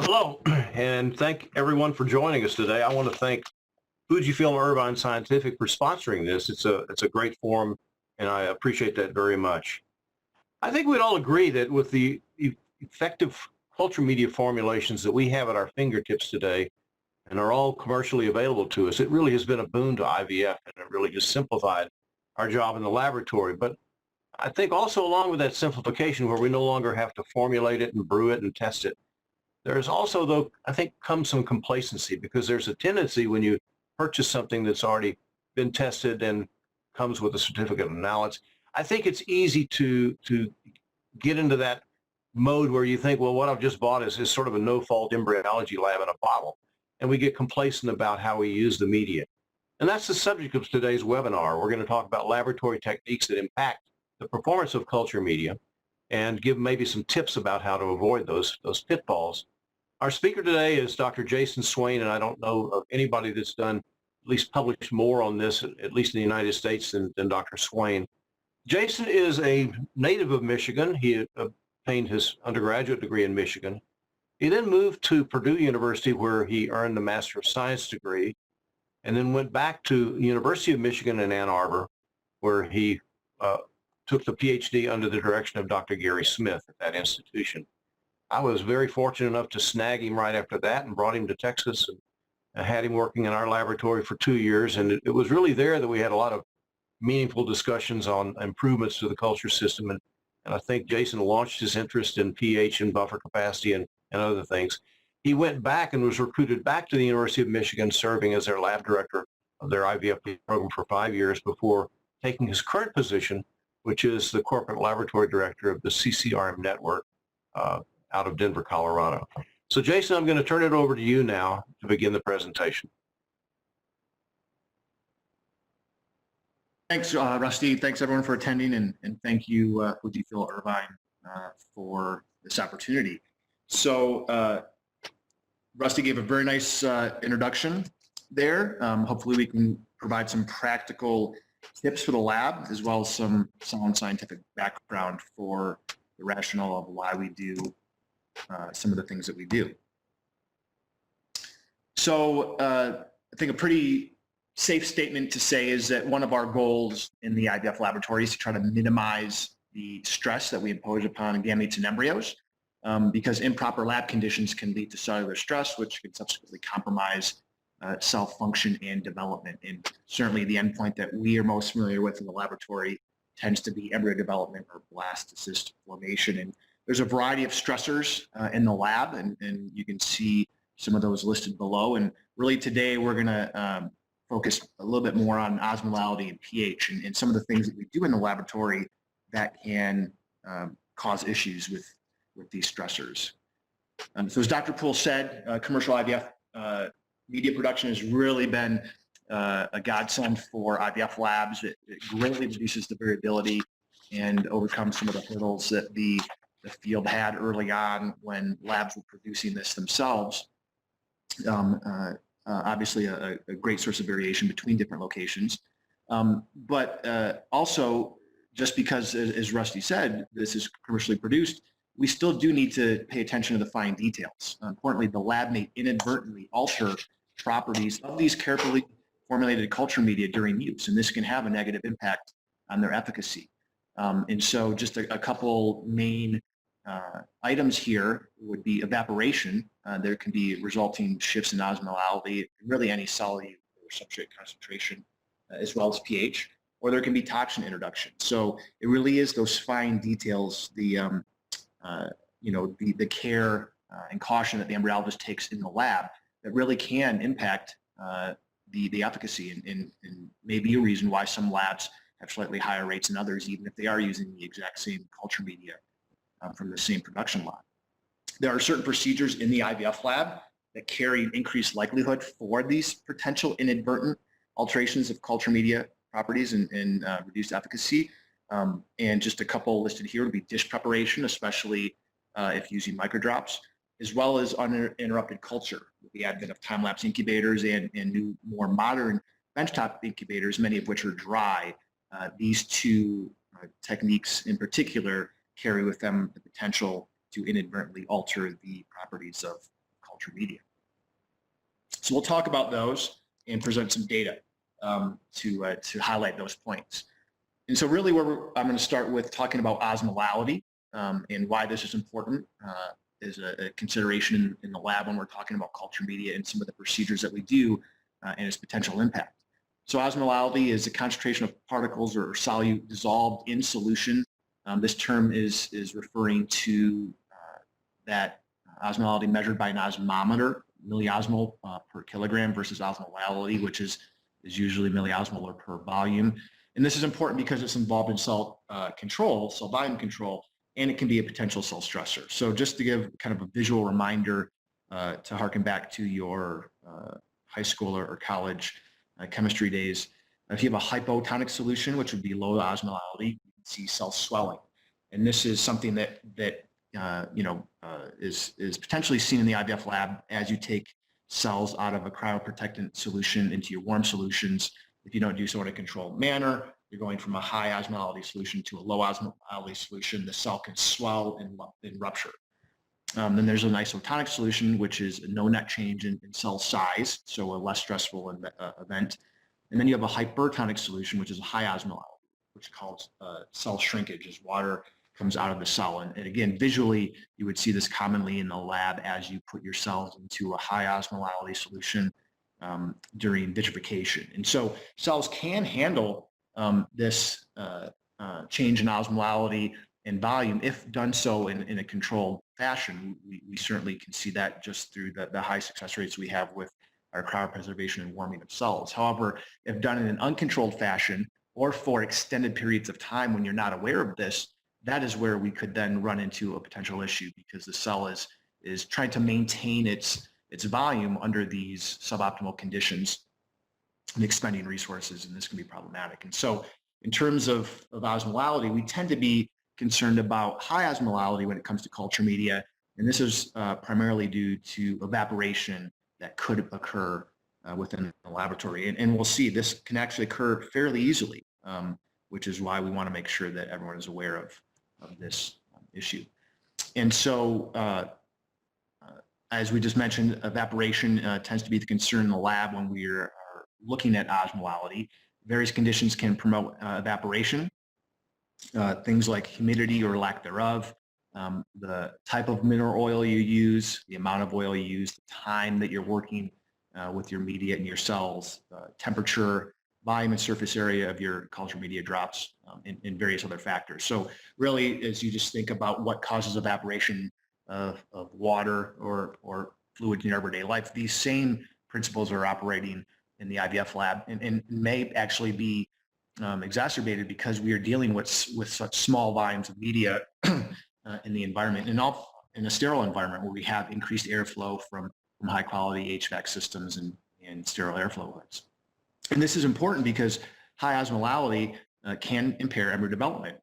Hello, and thank everyone for joining us today. I want to thank Fujifilm Irvine Scientific for sponsoring this. It's a great forum, and I appreciate that very much. I think we'd all agree that with the effective culture media formulations that we have at our fingertips today and are all commercially available to us, it really has been a boon to IVF, and it really has simplified our job in the laboratory. But I think also along with that simplification where we no longer have to formulate it and brew it and test it, there's also, though, I think, comes some complacency because there's a tendency when you purchase something that's already been tested and comes with a certificate of knowledge. I think it's easy to get into that mode where you think, well, what I've just bought is sort of a no-fault embryology lab in a bottle. And we get complacent about how we use the media. And that's the subject of today's webinar. We're going to talk about laboratory techniques that impact the performance of culture media and give maybe some tips about how to avoid those pitfalls. Our speaker today is Dr. Jason Swain, and I don't know of anybody that's done, at least published more on this, at least in the United States, than Dr. Swain. Jason is a native of Michigan. He obtained his undergraduate degree in Michigan. He then moved to Purdue University, where he earned the Master of Science degree, and then went back to the University of Michigan in Ann Arbor, where he took the PhD under the direction of Dr. Gary Smith at that institution. I was very fortunate enough to snag him right after that and brought him to Texas and had him working in our laboratory for 2 years. And it was really there that we had a lot of meaningful discussions on improvements to the culture system. And I think Jason launched his interest in pH and buffer capacity and other things. He went back and was recruited back to the University of Michigan, serving as their lab director of their IVF program for 5 years before taking his current position, which is the corporate laboratory director of the CCRM network, out of Denver, Colorado. So Jason, I'm going to turn it over to you now to begin the presentation. Thanks, Rusty. Thanks everyone for attending, and thank you, Fujifilm Irvine, for this opportunity. So Rusty gave a very nice introduction there. Hopefully we can provide some practical tips for the lab, as well as some sound scientific background for the rationale of why we do some of the things that we do. So I think a pretty safe statement to say is that one of our goals in the IVF laboratory is to try to minimize the stress that we impose upon gametes and embryos, because improper lab conditions can lead to cellular stress, which can subsequently compromise cell function and development. And certainly the endpoint that we are most familiar with in the laboratory tends to be embryo development or blastocyst formation. And there's a variety of stressors in the lab, and you can see some of those listed below. And really today we're going to focus a little bit more on osmolality and pH and some of the things that we do in the laboratory that can cause issues with these stressors. So as Dr. Poole said, commercial IVF media production has really been a godsend for IVF labs. It greatly reduces the variability and overcomes some of the hurdles that the field had early on when labs were producing this themselves. Obviously a great source of variation between different locations. But also, just because, as Rusty said, this is commercially produced, we still do need to pay attention to the fine details. Importantly, the lab may inadvertently alter properties of these carefully formulated culture media during use, and this can have a negative impact on their efficacy. And so just a couple main items here would be evaporation. There can be resulting shifts in osmolality, really any solid or substrate concentration, as well as pH, or there can be toxin introduction. So it really is those fine details, the care and caution that the embryologist takes in the lab that really can impact the efficacy and may be a reason why some labs have slightly higher rates than others, even if they are using the exact same culture media from the same production lot. There are certain procedures in the IVF lab that carry an increased likelihood for these potential inadvertent alterations of culture media properties and reduced efficacy. And just a couple listed here would be dish preparation, especially if using microdrops, as well as uninterrupted culture with the advent of time-lapse incubators and new, more modern benchtop incubators, many of which are dry. These two techniques in particular carry with them the potential to inadvertently alter the properties of culture media. So we'll talk about those and present some data to highlight those points. And so really I'm going to start with talking about osmolality and why this is important as a consideration in the lab when we're talking about culture media and some of the procedures that we do and its potential impact. So osmolality is a concentration of particles or solute dissolved in solution. This term is referring to that osmolality measured by an osmometer, milliosmol per kilogram versus osmolality, which is usually milliosmolar per volume. And this is important because it's involved in cell control, cell volume control, and it can be a potential cell stressor. So just to give kind of a visual reminder to harken back to your high school or college chemistry days, if you have a hypotonic solution, which would be low osmolality, you can see cell swelling. And this is something that is potentially seen in the IVF lab as you take cells out of a cryoprotectant solution into your warm solutions. If you don't do so in a controlled manner, you're going from a high osmolality solution to a low osmolality solution. The cell can swell and rupture. Then there's an isotonic solution, which is a no net change in cell size, so a less stressful event. And then you have a hypertonic solution, which is a high osmolality, which is called cell shrinkage, as water comes out of the cell. And again, visually, you would see this commonly in the lab as you put your cells into a high osmolality solution during vitrification. And so cells can handle this change in osmolality and volume if done so in a controlled fashion. We certainly can see that just through the high success rates we have with our cryopreservation and warming of cells. However, if done in an uncontrolled fashion or for extended periods of time when you're not aware of this, that is where we could then run into a potential issue because the cell is trying to maintain its volume under these suboptimal conditions and expending resources, and this can be problematic. And so in terms of osmolality, we tend to be concerned about high osmolality when it comes to culture media, and this is primarily due to evaporation that could occur within the laboratory. And we'll see this can actually occur fairly easily, which is why we want to make sure that everyone is aware of this issue. And so as we just mentioned, evaporation tends to be the concern in the lab when we are looking at osmolality. Various conditions can promote evaporation, things like humidity or lack thereof, the type of mineral oil you use, the amount of oil you use, the time that you're working with your media and your cells, temperature, volume and surface area of your culture media drops, and various other factors. So really, as you just think about what causes evaporation of water or fluid in your everyday life, these same principles are operating in the IVF lab and may actually be exacerbated because we are dealing with such small volumes of media in the environment and in a sterile environment where we have increased airflow from high quality HVAC systems and sterile airflow hoods. And this is important because high osmolality can impair embryo development.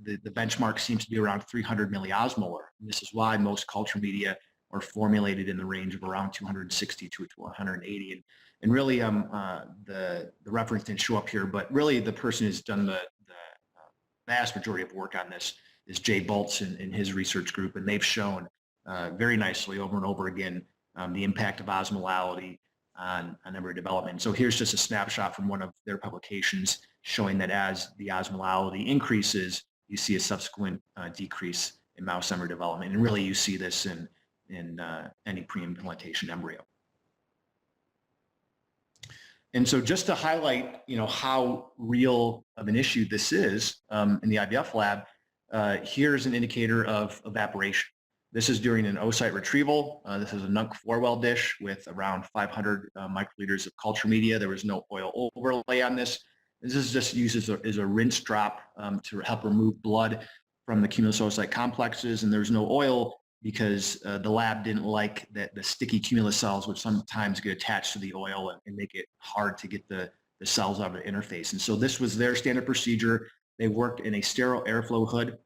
The benchmark seems to be around 300 milliosmolar. And this is why most culture media are formulated in the range of around 260 to 180. And really, the reference didn't show up here, but really the person who's done the vast majority of work on this is Jay Boltz and his research group, and they've shown very nicely over and over again the impact of osmolality on embryo development. So here's just a snapshot from one of their publications showing that as the osmolality increases, you see a subsequent decrease in mouse embryo development. And really you see this in any pre-implantation embryo. And so just to highlight, how real of an issue this is in the IVF lab, here's an indicator of evaporation. This is during an oocyte retrieval. This is a NUNC 4-well dish with around 500 microliters of culture media. There was no oil overlay on this. This is just used as a rinse drop to help remove blood from the cumulus oocyte complexes, and there's no oil because the lab didn't like that the sticky cumulus cells would sometimes get attached to the oil and make it hard to get the cells out of the interface. And so this was their standard procedure. They worked in a sterile airflow hood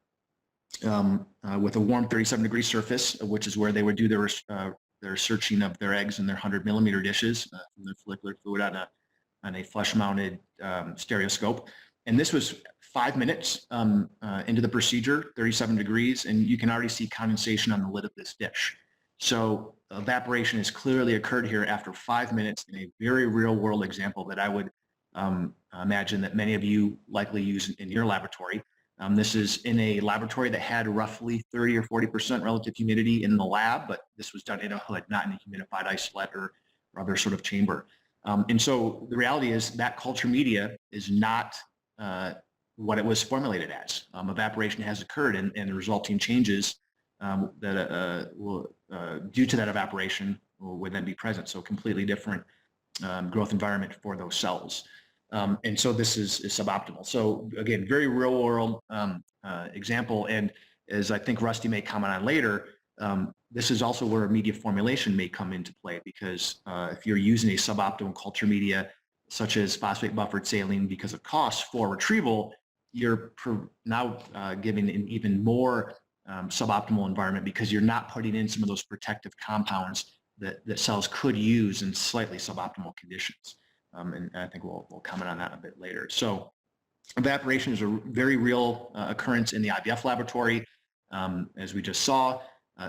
with a warm 37-degree surface, which is where they would do their searching of their eggs in their 100-millimeter dishes from the follicular fluid on a flush-mounted stereoscope. And this was 5 minutes into the procedure, 37 degrees, and you can already see condensation on the lid of this dish. So evaporation has clearly occurred here after 5 minutes in a very real world example that I would imagine that many of you likely use in your laboratory. This is in a laboratory that had roughly 30 or 40% relative humidity in the lab, but this was done in a hood, not in a humidified isolate or other sort of chamber. And so the reality is that culture media is not what it was formulated as. Evaporation has occurred, and the resulting changes that will, due to that evaporation, would then be present. So completely different growth environment for those cells. And so this is suboptimal. So again, very real world example. And as I think Rusty may comment on later, this is also where media formulation may come into play, because if you're using a suboptimal culture media, such as phosphate buffered saline, because of costs for retrieval, you're now giving an even more suboptimal environment, because you're not putting in some of those protective compounds that cells could use in slightly suboptimal conditions. And I think we'll comment on that a bit later. So evaporation is a very real occurrence in the IVF laboratory. As we just saw,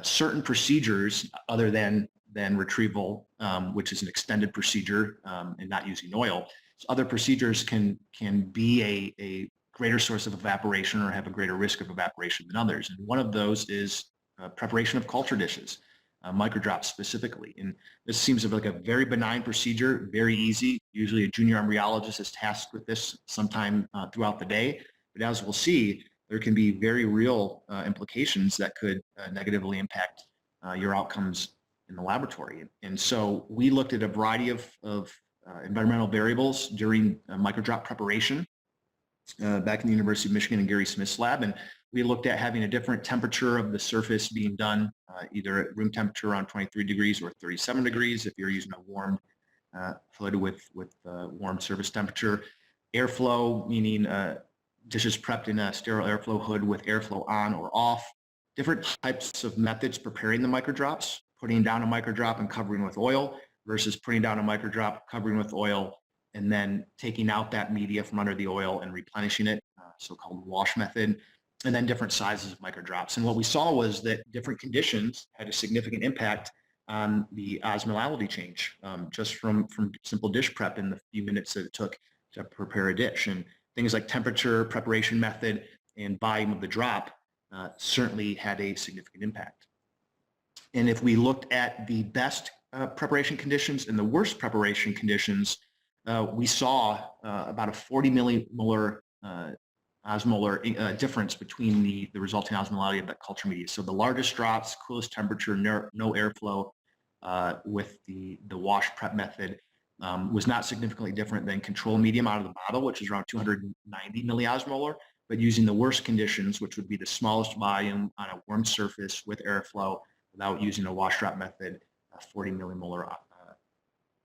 certain procedures other than retrieval, which is an extended procedure and not using oil, so other procedures can be a greater source of evaporation or have a greater risk of evaporation than others. And one of those is preparation of culture dishes, microdrops specifically. And this seems like a very benign procedure, very easy. Usually a junior embryologist is tasked with this sometime throughout the day. But as we'll see, there can be very real implications that could negatively impact your outcomes in the laboratory. And so we looked at a variety of environmental variables during microdrop preparation back in the University of Michigan and Gary Smith's lab. And we looked at having a different temperature of the surface being done, either at room temperature around 23 degrees or 37 degrees if you're using a warm fluid with warm surface temperature. Airflow, meaning dishes prepped in a sterile airflow hood with airflow on or off. Different types of methods preparing the microdrops, putting down a microdrop and covering with oil versus putting down a microdrop, covering with oil, and then taking out that media from under the oil and replenishing it, so-called wash method, and then different sizes of microdrops. And what we saw was that different conditions had a significant impact on the osmolality change, just from simple dish prep in the few minutes that it took to prepare a dish. And things like temperature, preparation method, and volume of the drop certainly had a significant impact. And if we looked at the best preparation conditions and the worst preparation conditions, we saw about a 40 millimolar osmolar difference between the resulting osmolality of that culture media. So the largest drops, coolest temperature, no airflow with the wash prep method was not significantly different than control medium out of the bottle, which is around 290 milliosmolar, but using the worst conditions, which would be the smallest volume on a warm surface with airflow without using a wash drop method, 40 millimolar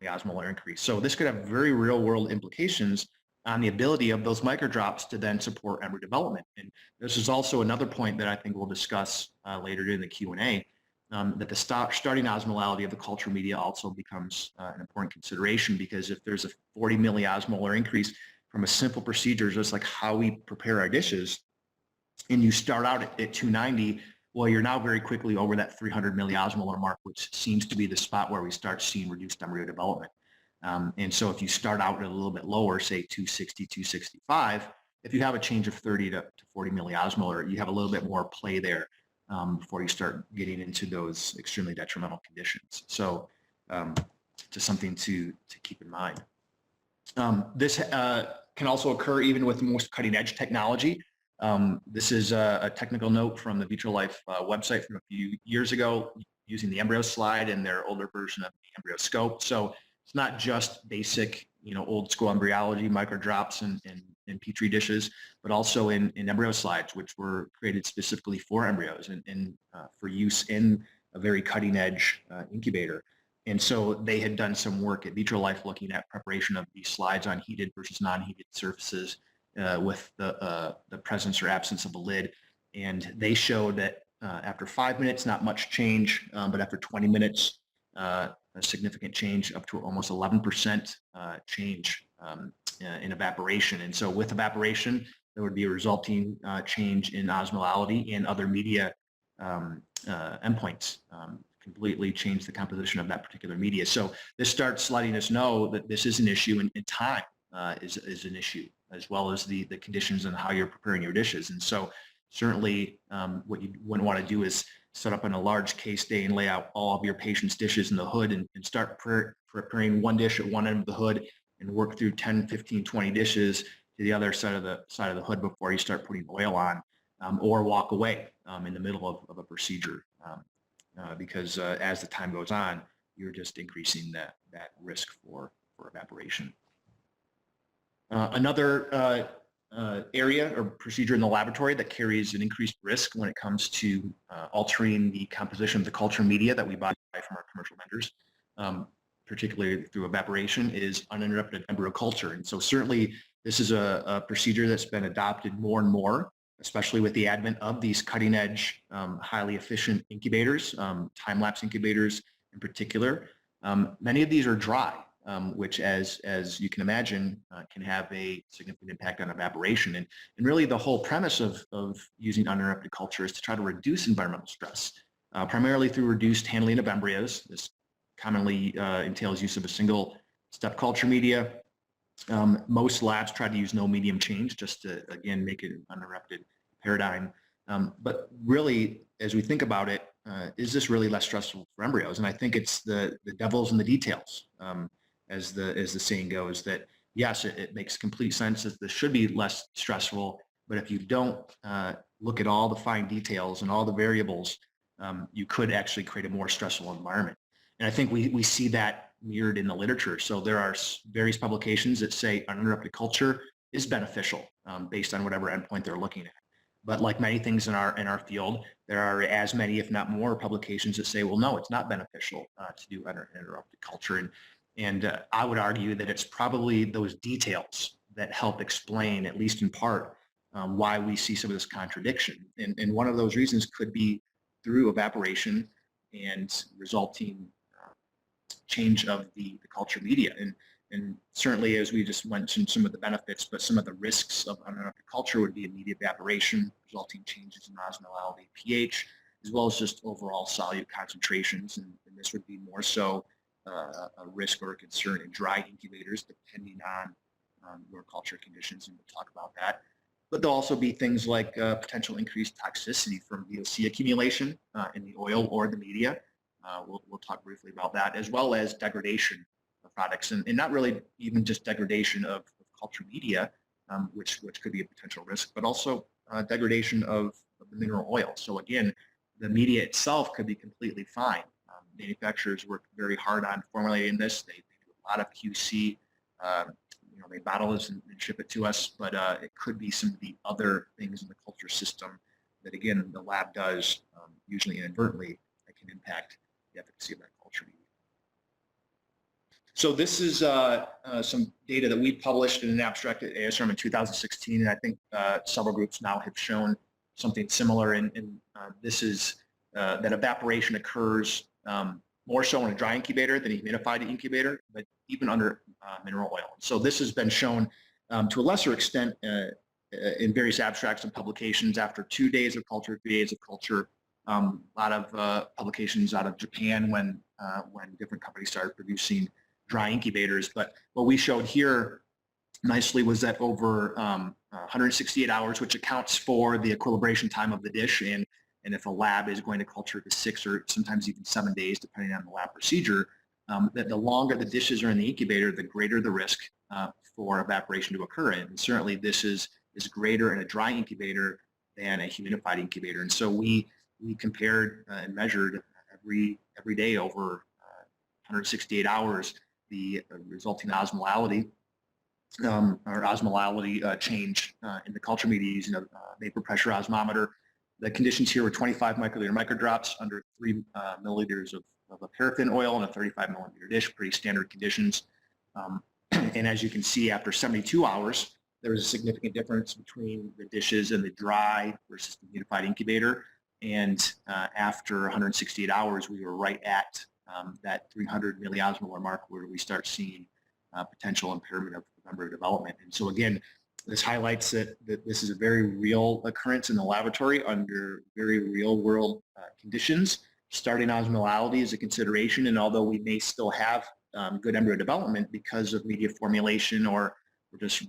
osmolar increase. So this could have very real world implications on the ability of those microdrops to then support embryo development. And this is also another point that I think we'll discuss later in the Q&A, that the starting osmolality of the culture media also becomes an important consideration, because if there's a 40 milliosmolar increase from a simple procedure, just like how we prepare our dishes, and you start out at 290, well, you're now very quickly over that 300 milliosmolar mark, which seems to be the spot where we start seeing reduced embryo development. And so if you start out at a little bit lower, say 260, 265, if you have a change of 30 to 40 milliosmolar, you have a little bit more play there before you start getting into those extremely detrimental conditions. So just something to keep in mind. This can also occur even with the most cutting edge technology. This is a technical note from the VitroLife website from a few years ago, using the embryo slide and their older version of the embryo scope. So it's not just basic, old school embryology, microdrops and Petri dishes, but also in embryo slides, which were created specifically for embryos and for use in a very cutting edge incubator. And so they had done some work at VitroLife looking at preparation of these slides on heated versus non-heated surfaces with the presence or absence of a lid. And they showed that after 5 minutes, not much change, but after 20 minutes, a significant change, up to almost 11% change in evaporation. And so with evaporation, there would be a resulting change in osmolality and other media endpoints, completely change the composition of that particular media. So this starts letting us know that this is an issue, and time is an issue, as well as the conditions and how you're preparing your dishes. And so certainly what you wouldn't want to do is set up in a large case day and lay out all of your patient's dishes in the hood and start preparing one dish at one end of the hood and work through 10, 15, 20 dishes to the other side of the hood before you start putting oil on, or walk away in the middle of a procedure. Because as the time goes on, you're just increasing that risk for evaporation. Another area or procedure in the laboratory that carries an increased risk when it comes to altering the composition of the culture media that we buy from our commercial vendors, particularly through evaporation, is uninterrupted embryo culture. And so certainly this is a procedure that's been adopted more and more, especially with the advent of these cutting edge, highly efficient incubators, time-lapse incubators in particular. Many of these are dry, which as you can imagine, can have a significant impact on evaporation. And really the whole premise of using uninterrupted culture is to try to reduce environmental stress, primarily through reduced handling of embryos. This commonly entails use of a single step culture media. Most labs try to use no medium change just to, again, make it an uninterrupted paradigm. But really, as we think about it, is this really less stressful for embryos? And I think it's the devil's in the details, as the saying goes, that yes, it makes complete sense that this should be less stressful, but if you don't look at all the fine details and all the variables, you could actually create a more stressful environment. And I think we see that mirrored in the literature. So there are various publications that say uninterrupted culture is beneficial based on whatever endpoint they're looking at. But like many things in our field, there are as many, if not more, publications that say, well, no, it's not beneficial to do uninterrupted culture. And I would argue that it's probably those details that help explain, at least in part, why we see some of this contradiction. And one of those reasons could be through evaporation and resulting change of the culture media. And certainly, as we just mentioned, some of the benefits, but some of the risks of uninterrupted culture would be immediate evaporation, resulting changes in osmolality, pH, as well as just overall solute concentrations. And this would be more so a risk or a concern in dry incubators, depending on your culture conditions, and we'll talk about that. But there'll also be things like potential increased toxicity from VOC accumulation in the oil or the media. We'll talk briefly about that, as well as degradation of products, and not really even just degradation of culture media, which could be a potential risk, but also degradation of the mineral oil. So again, the media itself could be completely fine. Manufacturers work very hard on formulating this. They do a lot of QC. They bottle this and ship it to us, but it could be some of the other things in the culture system that, again, the lab does, usually inadvertently, that can impact the efficacy of that culture media. So this is some data that we published in an abstract at ASRM in 2016, and I think several groups now have shown something similar. And this is that evaporation occurs more so in a dry incubator than a humidified incubator, but even under mineral oil. So this has been shown to a lesser extent in various abstracts and publications after 2 days of culture, 3 days of culture. A lot of publications out of Japan when different companies started producing dry incubators. But what we showed here nicely was that over 168 hours, which accounts for the equilibration time of the dish, and if a lab is going to culture to 6 or sometimes even 7 days, depending on the lab procedure, that the longer the dishes are in the incubator, the greater the risk for evaporation to occur. And certainly this is greater in a dry incubator than a humidified incubator. And so we compared and measured every day over 168 hours the resulting osmolality change in the culture media using a vapor pressure osmometer. The conditions here were 25 microliter microdrops under 3 milliliters of a paraffin oil in a 35 millimeter dish, pretty standard conditions. And as you can see, after 72 hours, there was a significant difference between the dishes and the dry versus the humidified incubator. And after 168 hours, we were right at that 300 milliosmolar mark where we start seeing potential impairment of embryo development. And so again, this highlights that this is a very real occurrence in the laboratory under very real world conditions, starting osmolality is a consideration. And although we may still have good embryo development because of media formulation or just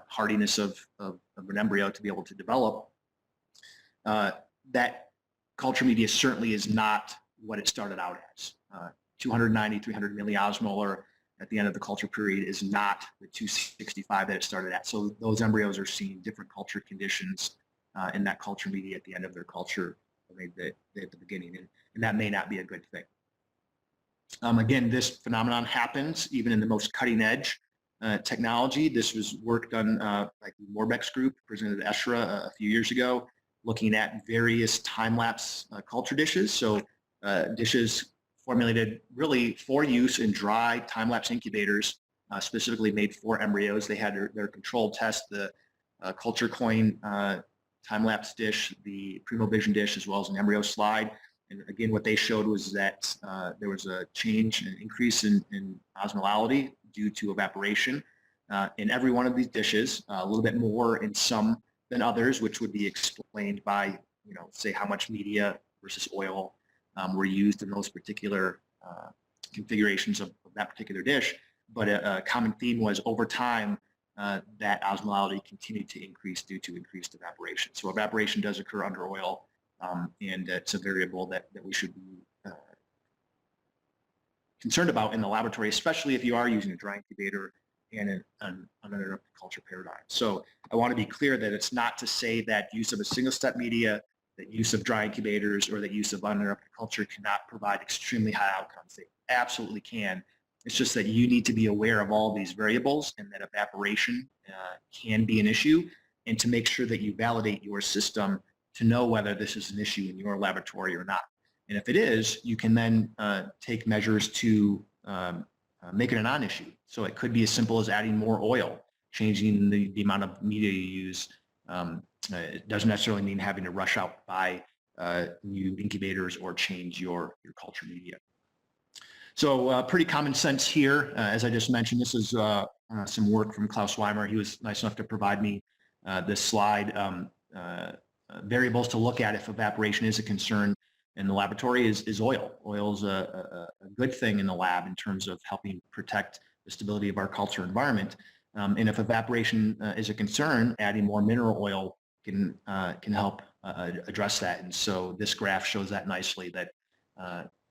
hardiness of an embryo to be able to develop, that culture media certainly is not what it started out as. 290, 300 milliosmolar at the end of the culture period is not the 265 that it started at. So those embryos are seeing different culture conditions in that culture media at the end of their culture at the beginning, and that may not be a good thing. Again, this phenomenon happens even in the most cutting edge technology. This was work done by the Morbeck's group, presented at ESHRA a few years ago, looking at various time-lapse culture dishes. So dishes formulated really for use in dry time-lapse incubators, specifically made for embryos. They had their control test, the culture coin time-lapse dish, the Primo Vision dish, as well as an embryo slide. And again, what they showed was that there was a change, an increase in osmolality due to evaporation in every one of these dishes, a little bit more in some than others, which would be explained by, say how much media versus oil were used in those particular configurations of that particular dish. But a common theme was over time, that osmolality continued to increase due to increased evaporation. So evaporation does occur under oil, and it's a variable that we should be concerned about in the laboratory, especially if you are using a dry incubator and an uninterrupted culture paradigm. So I want to be clear that it's not to say that use of a single-step media, that use of dry incubators, or that use of uninterrupted culture cannot provide extremely high outcomes. They absolutely can. It's just that you need to be aware of all these variables and that evaporation can be an issue, and to make sure that you validate your system to know whether this is an issue in your laboratory or not. And if it is, you can then take measures to make it a non-issue. So it could be as simple as adding more oil, changing the amount of media you use. It doesn't necessarily mean having to rush out buy new incubators or change your culture media. So pretty common sense here. As I just mentioned, this is some work from Klaus Weimer. He was nice enough to provide me this slide. Variables to look at if evaporation is a concern in the laboratory is oil. Oil is a good thing in the lab in terms of helping protect the stability of our culture environment. And if evaporation is a concern, adding more mineral oil can help address that. And so this graph shows that nicely, that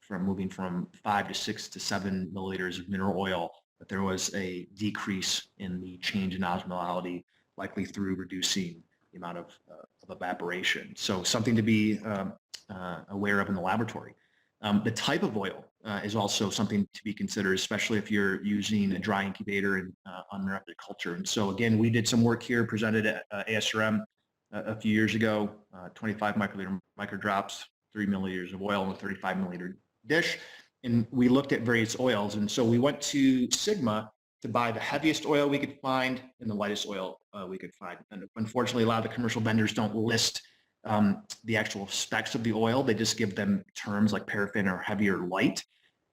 from moving from 5 to 6 to 7 milliliters of mineral oil, that there was a decrease in the change in osmolality, likely through reducing the amount of evaporation. So something to be aware of in the laboratory. The type of oil is also something to be considered, especially if you're using a dry incubator and uninterrupted culture. And so again, we did some work here, presented at ASRM a few years ago, 25 microliter microdrops, 3 milliliters of oil in a 35 milliliter dish. And we looked at various oils. And so we went to Sigma to buy the heaviest oil we could find and the lightest oil we could find. And unfortunately, a lot of the commercial vendors don't list the actual specs of the oil. They just give them terms like paraffin or heavy or light,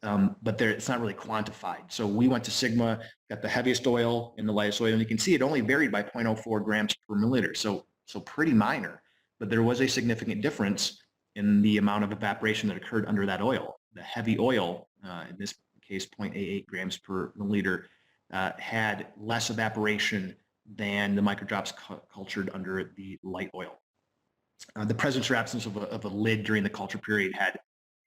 but it's not really quantified. So we went to Sigma, got the heaviest oil and the lightest oil, and you can see it only varied by 0.04 grams per milliliter. So pretty minor, but there was a significant difference in the amount of evaporation that occurred under that oil. The heavy oil, in this case 0.88 grams per milliliter, had less evaporation than the microdrops cultured under the light oil. The presence or absence of a lid during the culture period had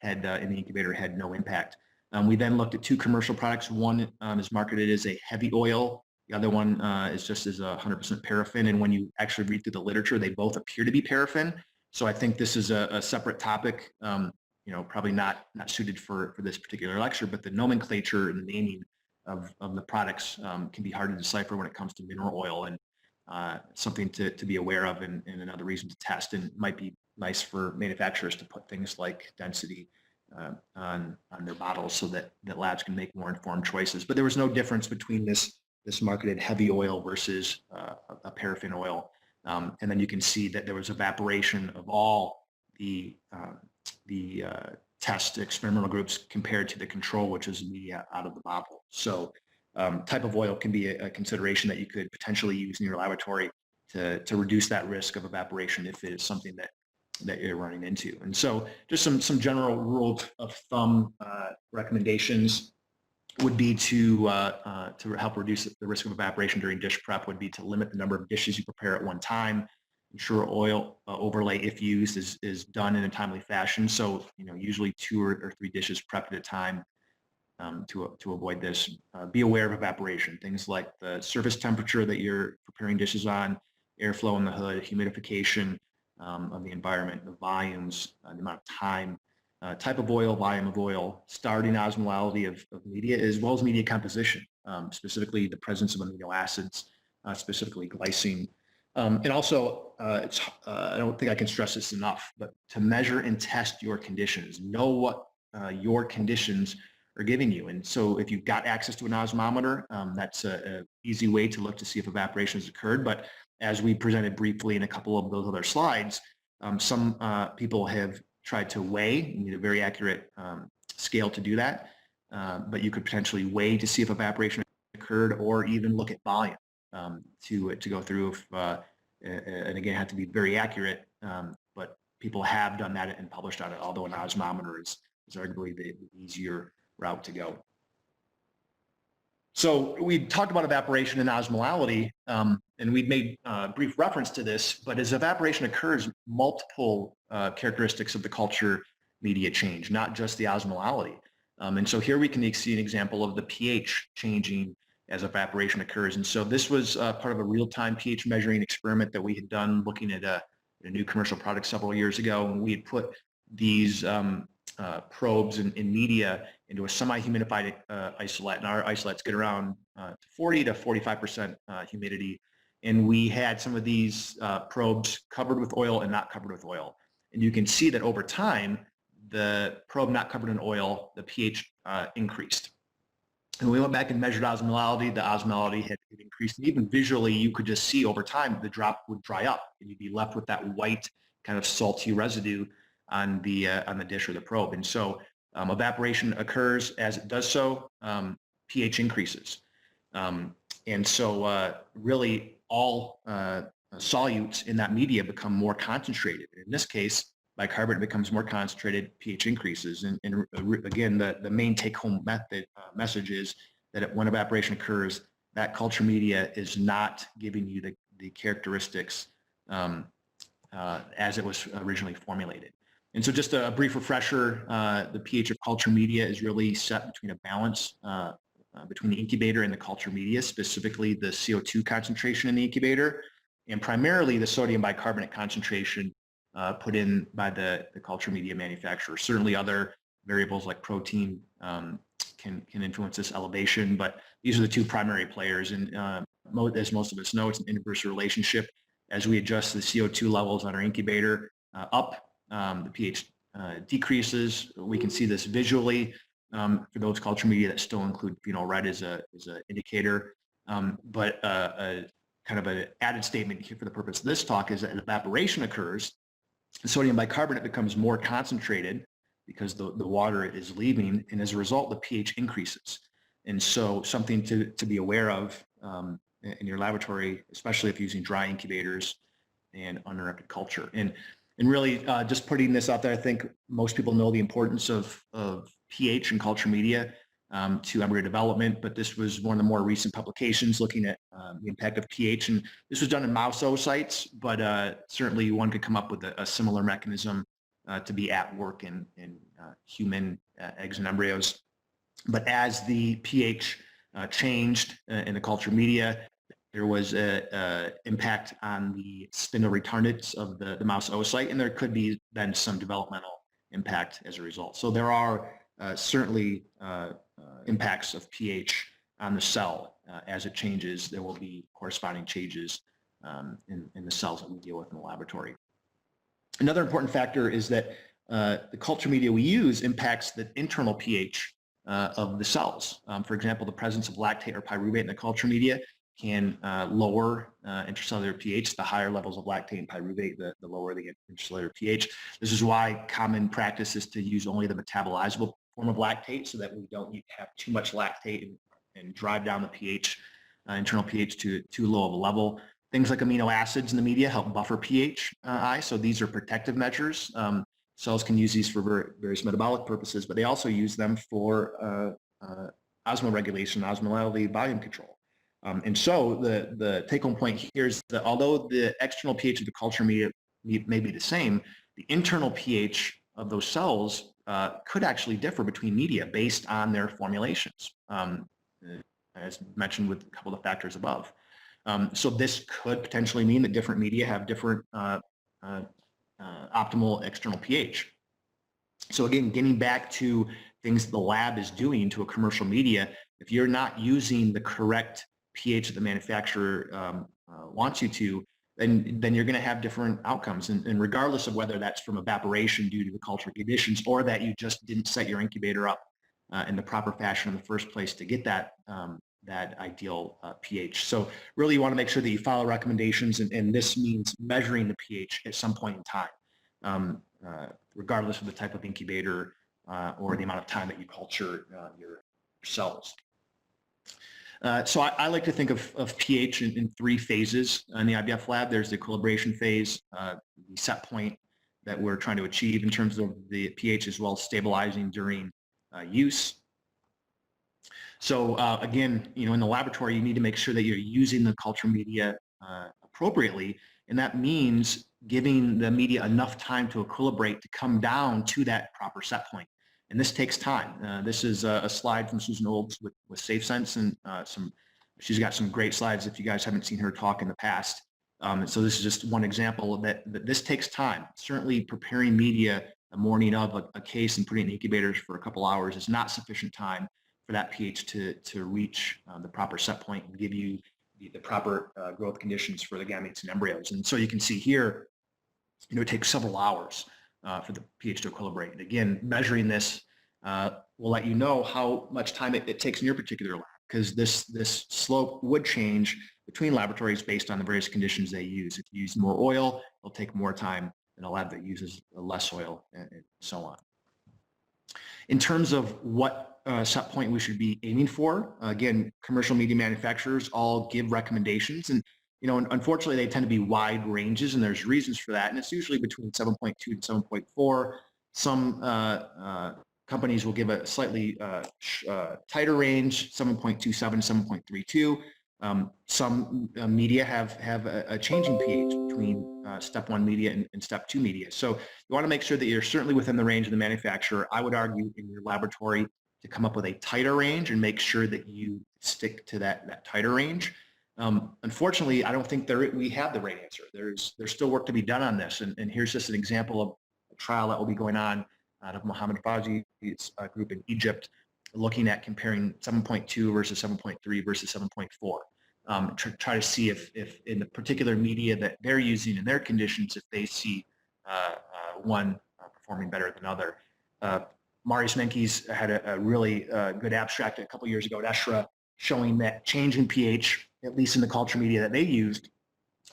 in the incubator had no impact. We then looked at 2 commercial products. One is marketed as a heavy oil. The other one is just as 100% paraffin. And when you actually read through the literature, they both appear to be paraffin. So I think this is a separate topic, probably not suited for this particular lecture, but the nomenclature and the naming of the products can be hard to decipher when it comes to mineral oil, and something to be aware of, and another reason to test. And it might be nice for manufacturers to put things like density on their bottles so that labs can make more informed choices. But there was no difference between this marketed heavy oil versus a paraffin oil. And then you can see that there was evaporation of all the test experimental groups compared to the control, which is media out of the bottle. So type of oil can be a consideration that you could potentially use in your laboratory to reduce that risk of evaporation if it is something that that you're running into. And so just some general rule of thumb recommendations would be to help reduce the risk of evaporation during dish prep would be to limit the number of dishes you prepare at one time. Ensure oil overlay, if used, is done in a timely fashion. So, usually 2 or 3 dishes prepped at a time to avoid this. Be aware of evaporation. Things like the surface temperature that you're preparing dishes on, airflow in the hood, humidification of the environment, the volumes, the amount of time, type of oil, volume of oil, starting osmolality of media, as well as media composition, specifically the presence of amino acids, specifically glycine. And also, I don't think I can stress this enough, but to measure and test your conditions, know what your conditions are giving you. And so if you've got access to an osmometer, that's an easy way to look to see if evaporation has occurred. But as we presented briefly in a couple of those other slides, some people have tried to weigh. You need a very accurate scale to do that. But you could potentially weigh to see if evaporation occurred, or even look at volume to go through. And again, it had to be very accurate. But people have done that and published on it, although an osmometer is arguably the easier route to go. So we talked about evaporation and osmolality, and we've made brief reference to this, but as evaporation occurs, multiple characteristics of the culture media change, not just the osmolality. And so here we can see an example of the pH changing as evaporation occurs. And so this was part of a real-time pH measuring experiment that we had done looking at a new commercial product several years ago, and we had put these probes and media into a semi-humidified isolate, and our isolates get around 40 to 45% humidity. And we had some of these probes covered with oil and not covered with oil. And you can see that over time, the probe not covered in oil, the pH increased. And we went back and measured osmolality. The osmolality had increased. And even visually, you could just see over time the drop would dry up, and you'd be left with that white kind of salty residue on the dish or the probe. And so evaporation occurs. As it does so, pH increases. And so really all solutes in that media become more concentrated. In this case, bicarbonate becomes more concentrated, pH increases. And again, the main take-home message is that when evaporation occurs, that culture media is not giving you the characteristics as it was originally formulated. And so just a brief refresher, the pH of culture media is really set between a balance between the incubator and the culture media, specifically the CO2 concentration in the incubator, and primarily the sodium bicarbonate concentration put in by the culture media manufacturer. Certainly other variables like protein can influence this elevation, but these are the two primary players. And as most of us know, it's an inverse relationship. As we adjust the CO2 levels on our incubator up, the pH decreases. We can see this visually for those culture media that still include phenol red as an indicator. But kind of an added statement here for the purpose of this talk is that evaporation occurs, the sodium bicarbonate becomes more concentrated because the water is leaving, and as a result, the pH increases. And so something to be aware of in your laboratory, especially if using dry incubators and uninterrupted culture. And really just putting this out there, I think most people know the importance of pH and culture media to embryo development, but this was one of the more recent publications looking at the impact of pH. And this was done in mouse oocytes, but certainly one could come up with a similar mechanism to be at work in human eggs and embryos. But as the pH changed in the culture media, there was an impact on the spindle retardants of the mouse oocyte, and there could be then some developmental impact as a result. So there are certainly impacts of pH on the cell. As it changes, there will be corresponding changes in the cells that we deal with in the laboratory. Another important factor is that the culture media we use impacts the internal pH of the cells. For example, the presence of lactate or pyruvate in the culture media can lower intracellular pH. The higher levels of lactate and pyruvate, the lower the intracellular pH. This is why common practice is to use only the metabolizable form of lactate, so that we don't need to have too much lactate and drive down the pH, internal pH to too low of a level. Things like amino acids in the media help buffer pH. So these are protective measures. Cells can use these for various metabolic purposes, but they also use them for osmoregulation, osmolality, volume control. And so the take-home point here is that although the external pH of the culture media may be the same, the internal pH of those cells could actually differ between media based on their formulations, as mentioned with a couple of the factors above. So this could potentially mean that different media have different optimal external pH. So again, getting back to things the lab is doing to a commercial media, if you're not using the correct pH that the manufacturer wants you to, then you're going to have different outcomes. And regardless of whether that's from evaporation due to the culture conditions or that you just didn't set your incubator up in the proper fashion in the first place to get that that ideal pH. So really you want to make sure that you follow recommendations, and this means measuring the pH at some point in time, regardless of the type of incubator or the amount of time that you culture your cells. So I like to think of pH in three phases in the IVF lab. There's the equilibration phase, the set point that we're trying to achieve in terms of the pH, as well as stabilizing during use. So again, in the laboratory, you need to make sure that you're using the culture media appropriately, and that means giving the media enough time to equilibrate to come down to that proper set point. And this takes time. This is a slide from Susan Olds with SafeSense, and she's got some great slides if you guys haven't seen her talk in the past. So this is just one example that this takes time. Certainly preparing media the morning of a case and putting it in incubators for a couple hours is not sufficient time for that pH to reach the proper set point and give you the proper growth conditions for the gametes and embryos. And so you can see here, it takes several hours for the pH to equilibrate. And again, measuring this will let you know how much time it takes in your particular lab, because this slope would change between laboratories based on the various conditions they use. If you use more oil, it'll take more time than a lab that uses less oil, and so on. In terms of what set point we should be aiming for, again, commercial media manufacturers all give recommendations, and unfortunately they tend to be wide ranges, and there's reasons for that, and it's usually between 7.2 to 7.4. Some companies will give a slightly tighter range, 7.27 to 7.32. Some media have a changing pH between step 1 media and step 2 media. So you want to make sure that you're certainly within the range of the manufacturer. I would argue in your laboratory to come up with a tighter range and make sure that you stick to that tighter range. Unfortunately, I don't think we have the right answer. There's still work to be done on this. And here's just an example of a trial that will be going on out of Mohammed Fazi's group in Egypt, looking at comparing 7.2 versus 7.3 versus 7.4. Try to see if in the particular media that they're using in their conditions, if they see one performing better than other. Marius Menkes had a really good abstract a couple years ago at ESHRA showing that change in pH, at least in the culture media that they used,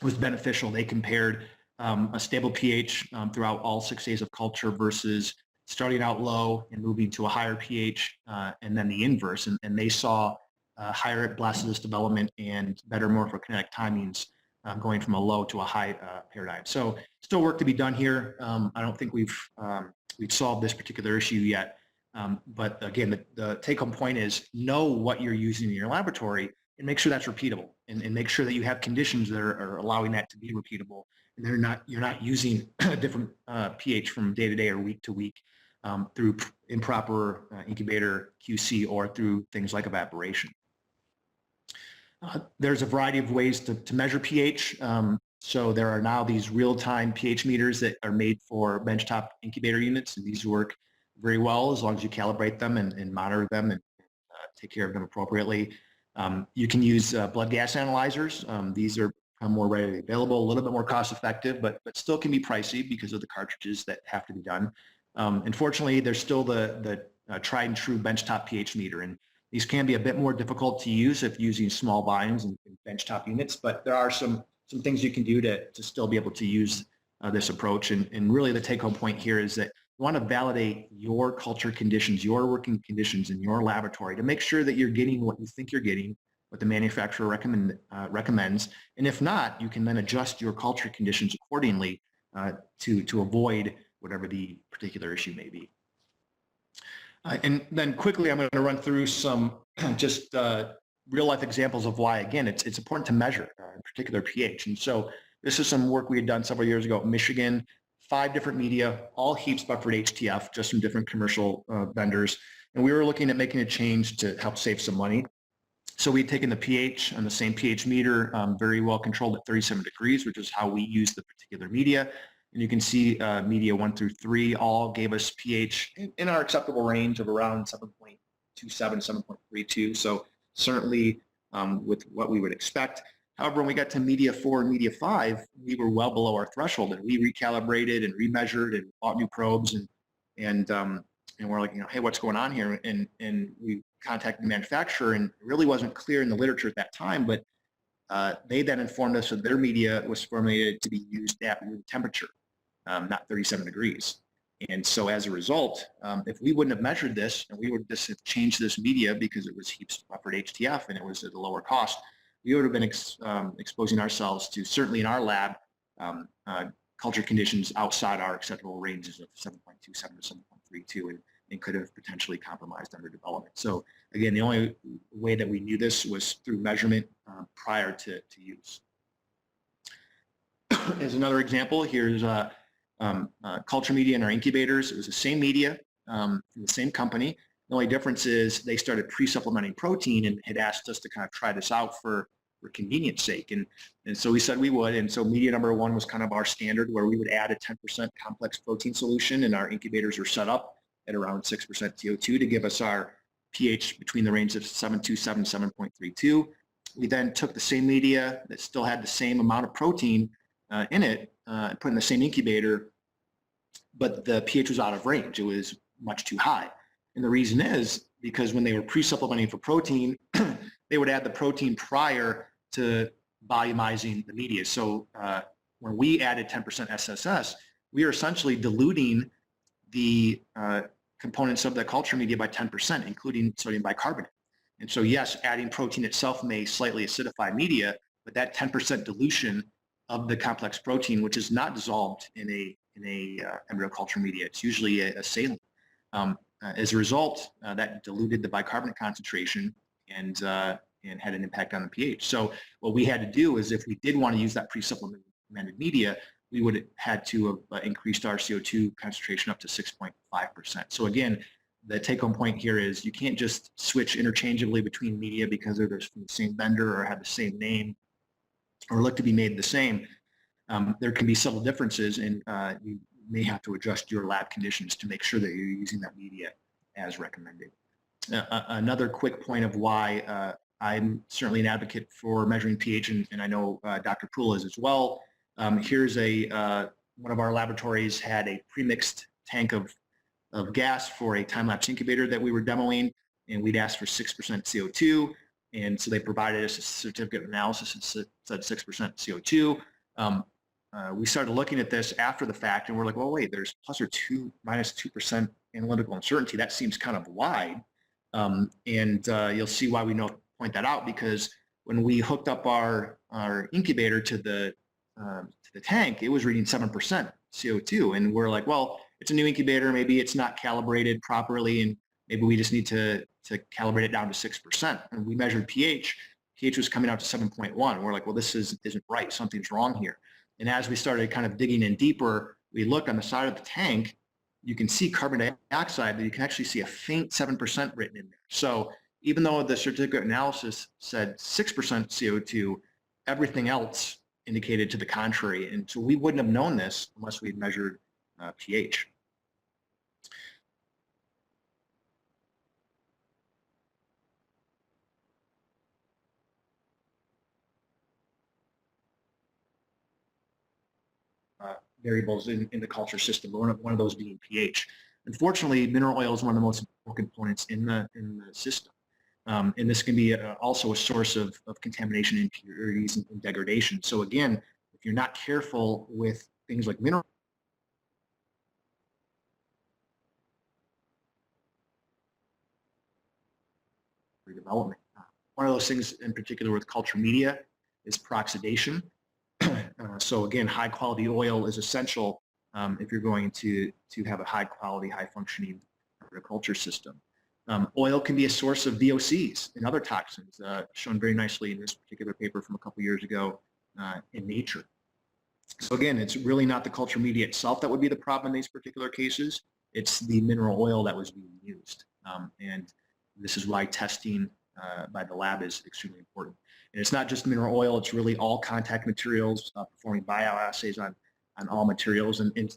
was beneficial. They compared a stable pH throughout all 6 days of culture versus starting out low and moving to a higher pH, and then the inverse. And they saw higher blastocyst development and better morphokinetic timings going from a low to a high paradigm. So still work to be done here. I don't think we've solved this particular issue yet. But again, the take-home point is know what you're using in your laboratory and make sure that's repeatable, and make sure that you have conditions that are allowing that to be repeatable, and you're not using a different pH from day to day or week to week through improper incubator QC or through things like evaporation. There's a variety of ways to measure pH. So there are now these real-time pH meters that are made for benchtop incubator units, and these work very well as long as you calibrate them and monitor them and take care of them appropriately. You can use blood gas analyzers. These are more readily available, a little bit more cost-effective, but still can be pricey because of the cartridges that have to be done. Unfortunately, there's still the tried and true benchtop pH meter, and these can be a bit more difficult to use if using small volumes and benchtop units, but there are some things you can do to still be able to use this approach. And really the take-home point here is that you want to validate your culture conditions, your working conditions in your laboratory to make sure that you're getting what you think you're getting what the manufacturer recommends. And if not, you can then adjust your culture conditions accordingly to avoid whatever the particular issue may be. And then quickly, I'm going to run through some just real life examples of why, again, it's important to measure in particular pH. And so this is some work we had done several years ago at Michigan, 5 different media, all heaps buffered HTF, just from different commercial vendors. And we were looking at making a change to help save some money. So we'd taken the pH on the same pH meter, very well controlled at 37 degrees, which is how we use the particular media. And you can see media 1 through 3 all gave us pH in our acceptable range of around 7.27, 7.32. So certainly with what we would expect. However, when we got to media 4 and media 5, we were well below our threshold, and we recalibrated and remeasured and bought new probes, and we're like, hey, what's going on here? And we contacted the manufacturer, and it really wasn't clear in the literature at that time, but they then informed us that their media was formulated to be used at room temperature, not 37 degrees. And so as a result, if we wouldn't have measured this and we would just have changed this media because it was heaps buffered HTF and it was at a lower cost, we would have been exposing ourselves to, certainly in our lab, culture conditions outside our acceptable ranges of 7.27 to 7.32 and could have potentially compromised under development. So again, the only way that we knew this was through measurement prior to use. As another example, here's culture media in our incubators. It was the same media from the same company. The only difference is they started pre-supplementing protein and had asked us to kind of try this out for convenience sake. And so we said we would. And so media number 1 was kind of our standard, where we would add a 10% complex protein solution, and our incubators were set up at around 6% CO2 to give us our pH between the range of 7.27 and 7.32. We then took the same media that still had the same amount of protein in it, put in the same incubator, but the pH was out of range. It was much too high. And the reason is because when they were pre-supplementing for protein, they would add the protein prior to volumizing the media. So when we added 10% SSS, we are essentially diluting the components of the culture media by 10%, including sodium bicarbonate. And so yes, adding protein itself may slightly acidify media, but that 10% dilution of the complex protein, which is not dissolved in a embryo culture media, it's usually a saline. As a result, that diluted the bicarbonate concentration and had an impact on the pH. So what we had to do is, if we did want to use that pre-supplemented media, we would have had to have increased our CO2 concentration up to 6.5%. So again, the take-home point here is you can't just switch interchangeably between media because they're from the same vendor or have the same name or look to be made the same. There can be subtle differences, and you may have to adjust your lab conditions to make sure that you're using that media as recommended. Another quick point of why I'm certainly an advocate for measuring pH, and I know Dr. Poole is as well. Here's one of our laboratories had a premixed tank of gas for a time-lapse incubator that we were demoing, and we'd asked for 6% CO2, and so they provided us a certificate of analysis that said 6% CO2. We started looking at this after the fact, and we're like, well, wait, there's plus or minus 2% analytical uncertainty. That seems kind of wide. You'll see why we point that out, because when we hooked up our incubator to the tank, it was reading 7% CO2. And we're like, well, it's a new incubator. Maybe it's not calibrated properly, and maybe we just need to calibrate it down to 6%. And we measured pH. pH was coming out to 7.1. We're like, well, this isn't right. Something's wrong here. And as we started kind of digging in deeper, we looked on the side of the tank. You can see carbon dioxide, but you can actually see a faint 7% written in there. So even though the certificate analysis said 6% CO2, everything else indicated to the contrary. And so we wouldn't have known this unless we had measured pH. Variables in the culture system, one of those being pH. Unfortunately, mineral oil is one of the most important components in the system. And this can be also a source of contamination, impurities, and degradation. So again, if you're not careful with things like mineral development. One of those things in particular with culture media is peroxidation. So again, high quality oil is essential if you're going to have a high quality, high functioning agriculture system. Oil can be a source of VOCs and other toxins, shown very nicely in this particular paper from a couple years ago in Nature. So again, it's really not the culture media itself that would be the problem in these particular cases. It's the mineral oil that was being used. And this is why testing by the lab is extremely important. And it's not just mineral oil, it's really all contact materials, performing bioassays on all materials. And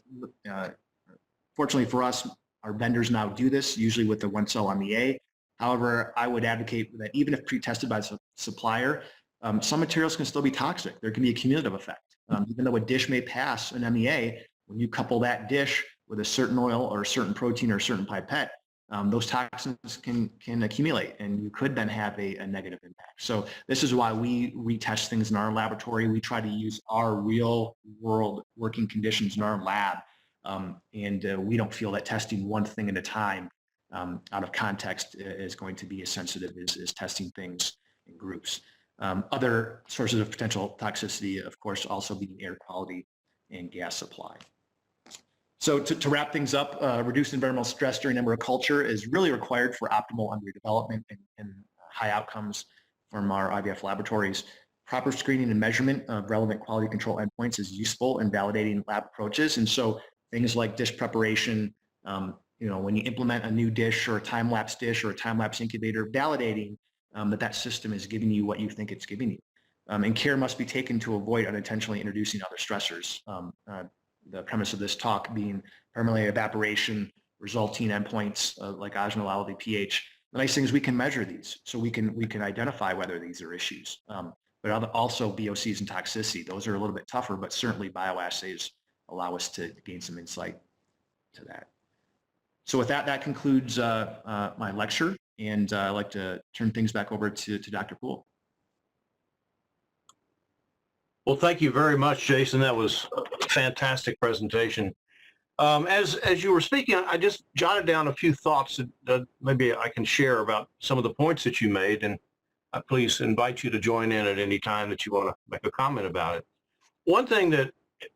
fortunately for us, our vendors now do this, usually with the 1-cell MEA. However, I would advocate that even if pre-tested by the supplier, some materials can still be toxic. There can be a cumulative effect. Even though a dish may pass an MEA, when you couple that dish with a certain oil or a certain protein or a certain pipette, those toxins can accumulate, and you could then have a negative impact. So this is why we retest things in our laboratory. We try to use our real world working conditions in our lab, and we don't feel that testing one thing at a time out of context is going to be as sensitive as testing things in groups. Other sources of potential toxicity, of course, also being air quality and gas supply. So to wrap things up, reduced environmental stress during embryo culture is really required for optimal embryo development and high outcomes from our IVF laboratories. Proper screening and measurement of relevant quality control endpoints is useful in validating lab approaches. And so things like dish preparation, when you implement a new dish or a time-lapse dish or a time-lapse incubator, validating that system is giving you what you think it's giving you. And care must be taken to avoid unintentionally introducing other stressors. The premise of this talk being primarily evaporation, resulting endpoints like osmolality, pH. The nice thing is we can measure these, so we can identify whether these are issues. But also VOCs and toxicity, those are a little bit tougher, but certainly bioassays allow us to gain some insight to that. So with that concludes my lecture, and I'd like to turn things back over to Dr. Poole. Well, thank you very much, Jason. That was a fantastic presentation. As you were speaking, I just jotted down a few thoughts that maybe I can share about some of the points that you made, and I please invite you to join in at any time that you want to make a comment about it. One thing that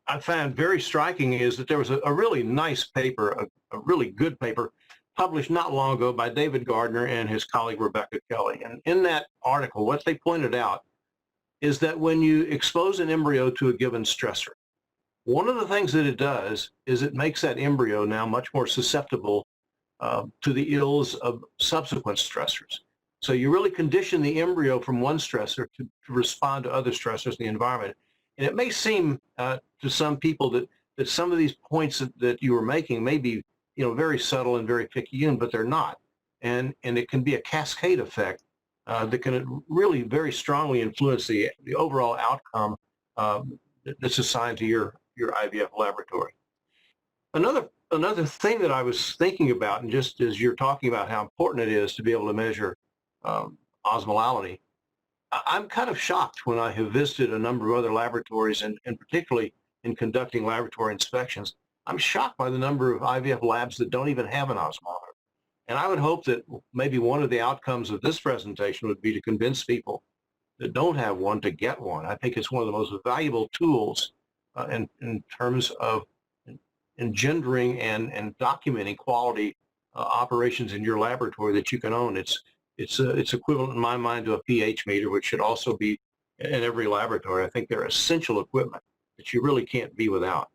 I found very striking is that there was a really nice paper, a really good paper, published not long ago by David Gardner and his colleague Rebecca Kelly. And in that article, what they pointed out is that when you expose an embryo to a given stressor, one of the things that it does is it makes that embryo now much more susceptible to the ills of subsequent stressors. So you really condition the embryo from one stressor to respond to other stressors in the environment. And it may seem to some people that some of these points that you were making may be very subtle and very picayune, but they're not. And it can be a cascade effect that can really very strongly influence the overall outcome that's assigned to your IVF laboratory. Another thing that I was thinking about, and just as you're talking about how important it is to be able to measure osmolality, I'm kind of shocked when I have visited a number of other laboratories, and particularly in conducting laboratory inspections, I'm shocked by the number of IVF labs that don't even have an osmometer. And I would hope that maybe one of the outcomes of this presentation would be to convince people that don't have one to get one. I think it's one of the most valuable tools in terms of engendering and documenting quality operations in your laboratory that you can own. It's equivalent in my mind to a pH meter, which should also be in every laboratory. I think they're essential equipment that you really can't be without.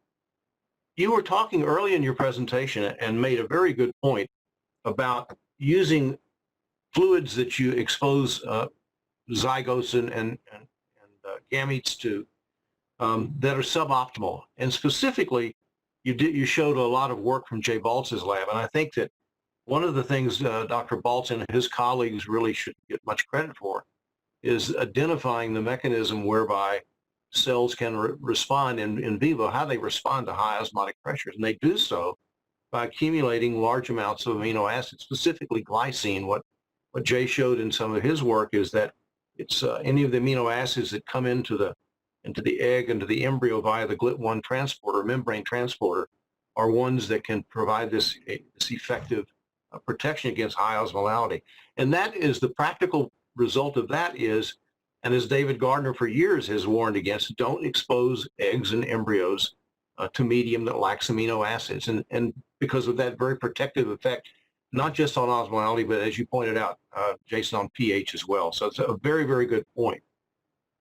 You were talking early in your presentation and made a very good point about using fluids that you expose zygotes and gametes to that are suboptimal. And specifically, you showed a lot of work from Jay Baltz's lab, and I think that one of the things Dr. Baltz and his colleagues really should get much credit for is identifying the mechanism whereby cells can respond in vivo, how they respond to high osmotic pressures. And they do so by accumulating large amounts of amino acids, specifically glycine. What Jay showed in some of his work is that it's any of the amino acids that come into the egg, into the embryo via the GLIT1 transporter, membrane transporter, are ones that can provide this effective protection against high osmolality. And that is the practical result of that is, and as David Gardner for years has warned against, don't expose eggs and embryos to medium that lacks amino acids. And because of that very protective effect, not just on osmolality, but as you pointed out, Jason, on pH as well. So it's a very, very good point.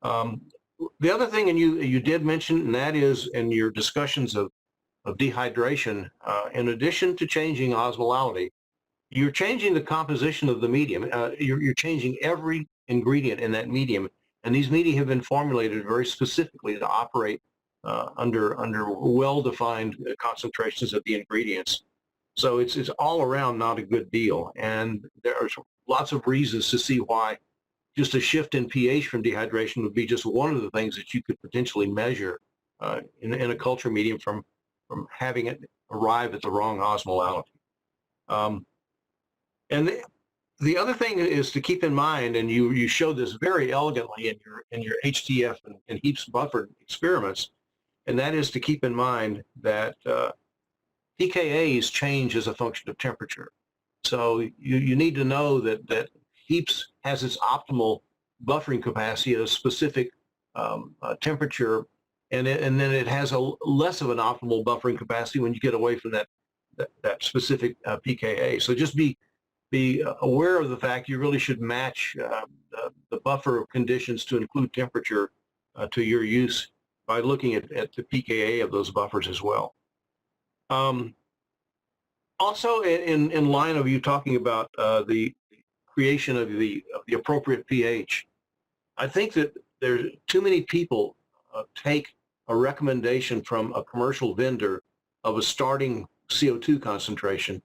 The other thing, and you did mention, and that is in your discussions of dehydration, in addition to changing osmolality, you're changing the composition of the medium. You're changing every ingredient in that medium, and these media have been formulated very specifically to operate under well-defined concentrations of the ingredients. So it's all around not a good deal, and there are lots of reasons to see why just a shift in pH from dehydration would be just one of the things that you could potentially measure in a culture medium from having it arrive at the wrong osmolality. And the other thing is to keep in mind, and you showed this very elegantly in your HTF and HEAPS buffered experiments, and that is to keep in mind that pKa's change as a function of temperature. So you need to know that HEAPS has its optimal buffering capacity at a specific temperature, and then it has a less of an optimal buffering capacity when you get away from that specific pKa. So just be aware of the fact you really should match the buffer conditions to include temperature to your use by looking at the pKa of those buffers as well. Also, in line of you talking about the creation of the appropriate pH, I think that there's too many people take a recommendation from a commercial vendor of a starting CO2 concentration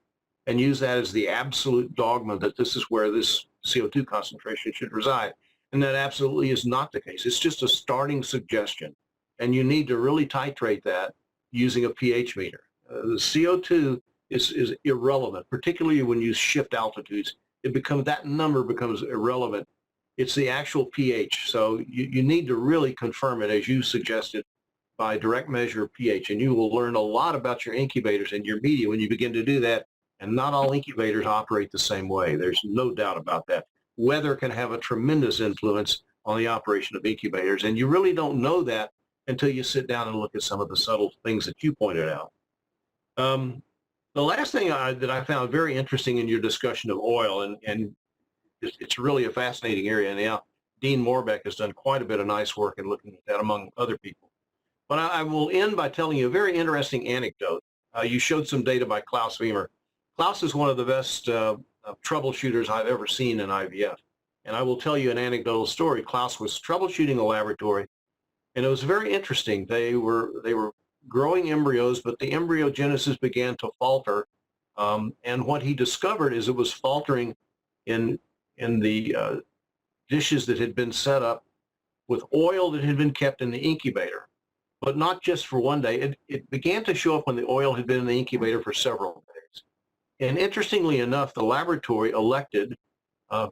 and use that as the absolute dogma that this is where this CO2 concentration should reside. And that absolutely is not the case. It's just a starting suggestion. And you need to really titrate that using a pH meter. The CO2 is irrelevant, particularly when you shift altitudes. That number becomes irrelevant. It's the actual pH. So you need to really confirm it, as you suggested, by direct measure of pH. And you will learn a lot about your incubators and your media when you begin to do that. And not all incubators operate the same way. There's no doubt about that. Weather can have a tremendous influence on the operation of incubators. And you really don't know that until you sit down and look at some of the subtle things that you pointed out. The last thing that I found very interesting in your discussion of oil, and it's really a fascinating area. And now Dean Morbeck has done quite a bit of nice work in looking at that among other people. But I will end by telling you a very interesting anecdote. You showed some data by Klaus Wiemer. Klaus is one of the best troubleshooters I've ever seen in IVF. And I will tell you an anecdotal story. Klaus was troubleshooting a laboratory, and it was very interesting. They were growing embryos, but the embryogenesis began to falter. And what he discovered is it was faltering in the dishes that had been set up with oil that had been kept in the incubator, but not just for one day. It began to show up when the oil had been in the incubator for several days. And interestingly enough, the laboratory elected,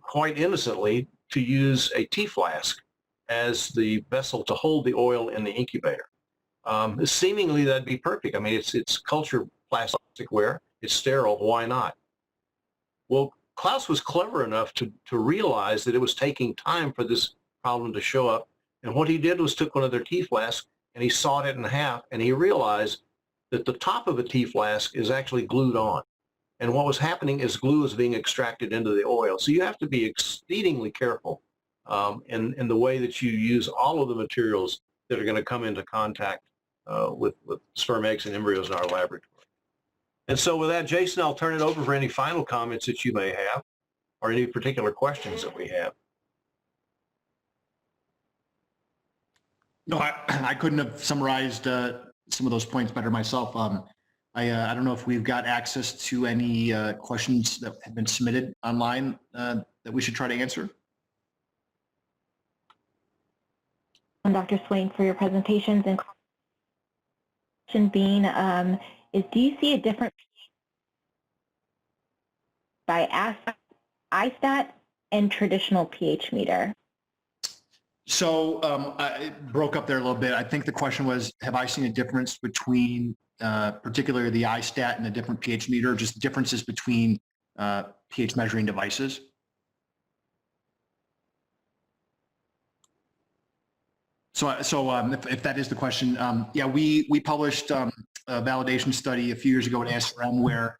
quite innocently, to use a tea flask as the vessel to hold the oil in the incubator. Seemingly that'd be perfect. I mean, it's culture plasticware. It's sterile. Why not? Well, Klaus was clever enough to realize that it was taking time for this problem to show up. And what he did was took one of their tea flasks and he sawed it in half, and he realized that the top of a tea flask is actually glued on. And what was happening is glue is being extracted into the oil. So you have to be exceedingly careful in the way that you use all of the materials that are going to come into contact with sperm, eggs, and embryos in our laboratory. And so with that, Jason, I'll turn it over for any final comments that you may have or any particular questions that we have. No, I couldn't have summarized some of those points better myself. I don't know if we've got access to any questions that have been submitted online that we should try to answer. Dr. Swain, for your presentations, and question being is, do you see a different by ISTAT and traditional pH meter? So I broke up there a little bit. I think the question was, have I seen a difference between particularly the ISTAT and a different pH meter, just differences between pH measuring devices? If that is the question, yeah, we published a validation study a few years ago at ASRM where,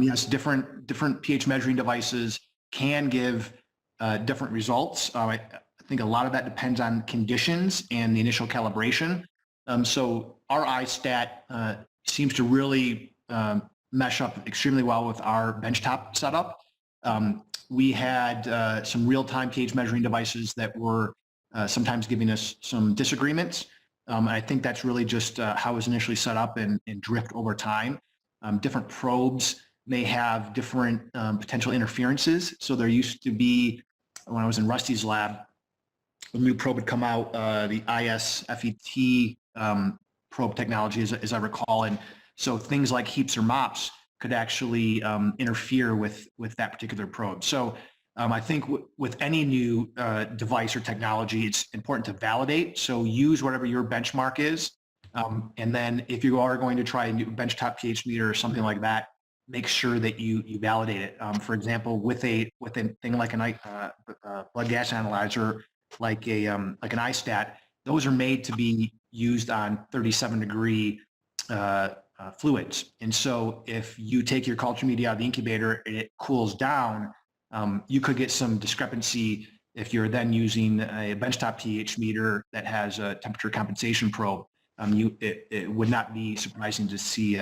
yes, different pH measuring devices can give different results. I think a lot of that depends on conditions and the initial calibration. So our iStat seems to really mesh up extremely well with our benchtop setup. We had some real-time pH measuring devices that were sometimes giving us some disagreements. I think that's really just how it was initially set up and drift over time. Different probes may have different potential interferences. So there used to be, when I was in Rusty's lab, a new probe had come out, the ISFET probe technology, as I recall. And so things like heaps or mops could actually interfere with that particular probe. So I think with any new device or technology, it's important to validate. So use whatever your benchmark is. And then if you are going to try a new benchtop pH meter or something like that, make sure that you validate it. For example, with a thing like a blood gas analyzer, like an iStat, those are made to be used on 37-degree fluids. And so if you take your culture media out of the incubator and it cools down, you could get some discrepancy if you're then using a benchtop pH meter that has a temperature compensation probe. It would not be surprising to see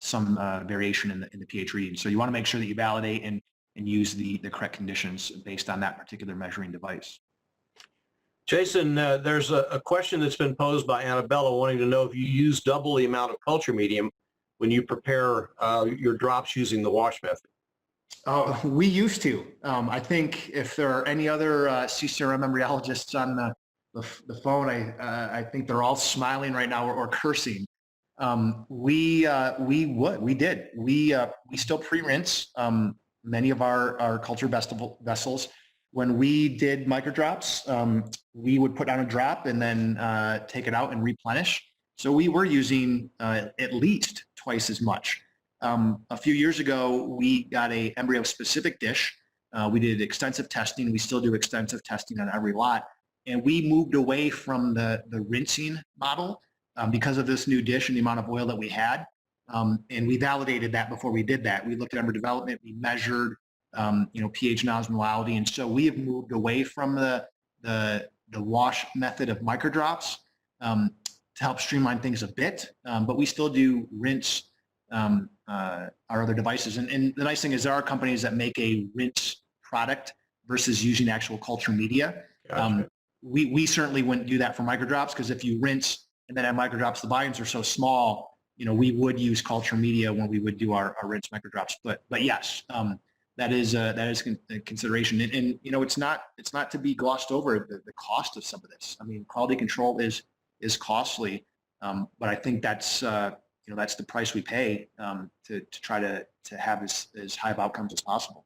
some variation in the pH reading. So you want to make sure that you validate and use the correct conditions based on that particular measuring device. Jason, there's a question that's been posed by Annabella wanting to know if you use double the amount of culture medium when you prepare your drops using the wash method. We used to. I think if there are any other CCRM embryologists on the phone, I think they're all smiling right now or cursing. We did. We still pre-rinse many of our culture vessels. When we did microdrops, we would put on a drop and then take it out and replenish. So we were using at least twice as much. A few years ago, we got a embryo-specific dish. We did extensive testing. We still do extensive testing on every lot. And we moved away from the rinsing model because of this new dish and the amount of oil that we had. And we validated that before we did that. We looked at embryo development. We measured pH and osmolality. And so we have moved away from the wash method of microdrops to help streamline things a bit. But we still do rinse our other devices. And the nice thing is there are companies that make a rinse product versus using actual culture media. Gotcha. We certainly wouldn't do that for microdrops because if you rinse and then have microdrops, the volumes are so small, we would use culture media when we would do our rinse microdrops. But yes, that is a consideration. And it's not to be glossed over the cost of some of this. I mean, quality control is costly, but I think that's the price we pay to try to have as high of outcomes as possible.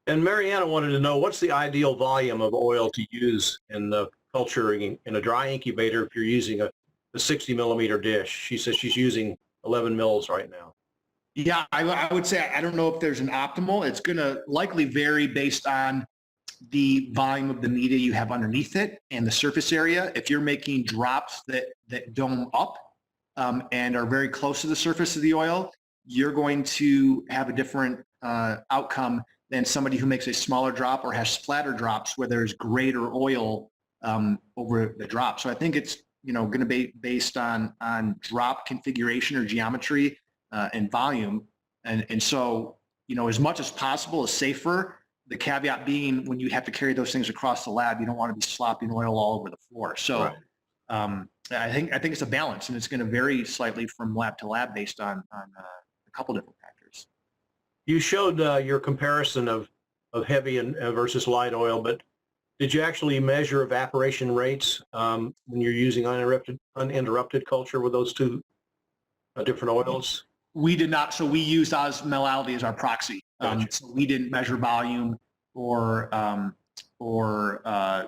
And Mariana wanted to know, what's the ideal volume of oil to use in the culturing in a dry incubator if you're using a 60 millimeter dish? She says she's using 11 mils right now. Yeah, I would say I don't know if there's an optimal. It's going to likely vary based on the volume of the media you have underneath it and the surface area. If you're making drops that dome up and are very close to the surface of the oil, you're going to have a different outcome than somebody who makes a smaller drop or has splatter drops where there's greater oil over the drop. So I think it's going to be based on drop configuration or geometry and volume. And so, as much as possible is safer. The caveat being when you have to carry those things across the lab, you don't want to be slopping oil all over the floor. So right. I think it's a balance, and it's going to vary slightly from lab to lab based on a couple different factors. You showed your comparison of heavy and versus light oil, but did you actually measure evaporation rates when you're using uninterrupted culture with those two different oils? We did not. So we used osmolality as our proxy. Gotcha. So we didn't measure volume or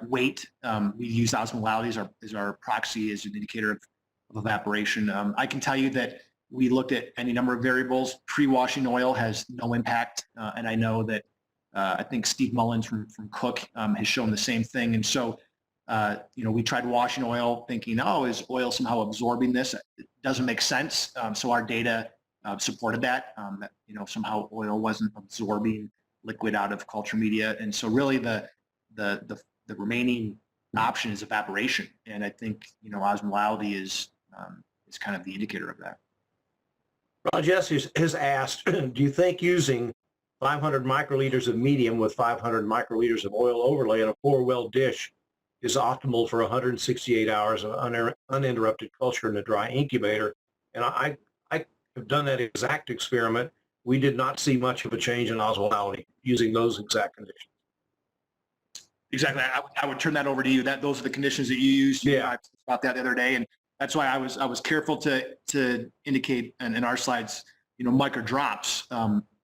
weight. We used osmolality as our proxy, as an indicator of evaporation. I can tell you that we looked at any number of variables. Pre-washing oil has no impact, and I know that I think Steve Mullins from Cook has shown the same thing. And so We tried washing oil thinking, oh, is oil somehow absorbing this? It doesn't make sense. So our data supported that, somehow oil wasn't absorbing liquid out of culture media. And so really the remaining option is evaporation. And I think, osmolality is kind of the indicator of that. Ron Jesse has asked, do you think using 500 microliters of medium with 500 microliters of oil overlay in a 4-well dish is optimal for 168 hours of uninterrupted culture in a dry incubator? And I have done that exact experiment. We did not see much of a change in osmolality using those exact conditions. Exactly. I would turn that over to you. Those are the conditions that you used. Yeah. I talked about that the other day, and that's why I was careful to indicate in our slides, micro drops,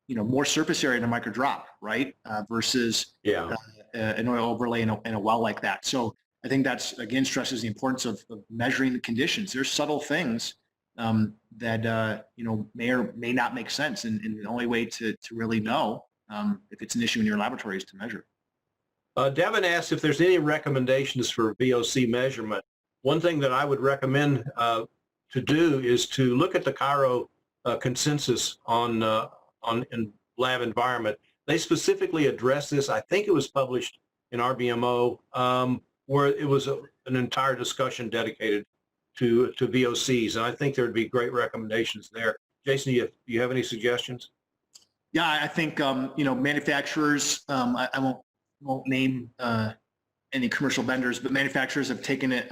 more surface area in a micro drop, right? Versus an oil overlay in a well like that. So I think that's, again, stresses the importance of measuring the conditions. There's subtle things that may or may not make sense, and the only way to really know if it's an issue in your laboratory is to measure. Devin asked if there's any recommendations for VOC measurement. One thing that I would recommend to do is to look at the Cairo consensus on lab environment. They specifically address this. I think it was published in RBMO, where it was an entire discussion dedicated to VOCs, and I think there would be great recommendations there. Jason, do you have any suggestions? Yeah, I think manufacturers. I won't name any commercial vendors, but manufacturers have taken it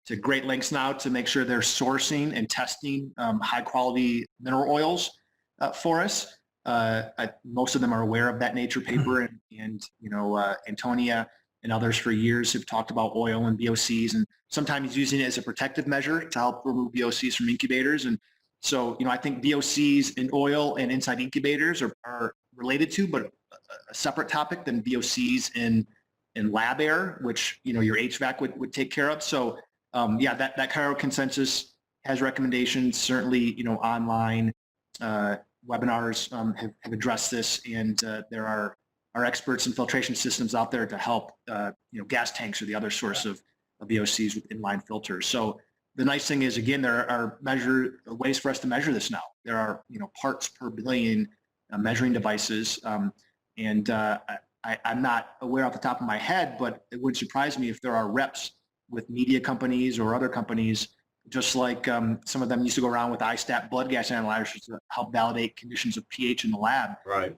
to great lengths now to make sure they're sourcing and testing high quality mineral oils for us. Most of them are aware of that Nature paper, and Antonia and others for years have talked about oil and VOCs, and sometimes using it as a protective measure to help remove VOCs from incubators. And so, I think VOCs in oil and inside incubators are related to, but a separate topic than VOCs in lab air, which, your HVAC would take care of. So that Cairo consensus has recommendations. Certainly, online webinars have addressed this, and there are experts in filtration systems out there to help. Gas tanks are the other source of VOCs with inline filters. So the nice thing is, again, there are ways for us to measure this now. There are parts per billion measuring devices, and I'm not aware off the top of my head, but it would surprise me if there are reps with media companies or other companies, just like some of them used to go around with ISTAT blood gas analyzers to help validate conditions of pH in the lab. Right.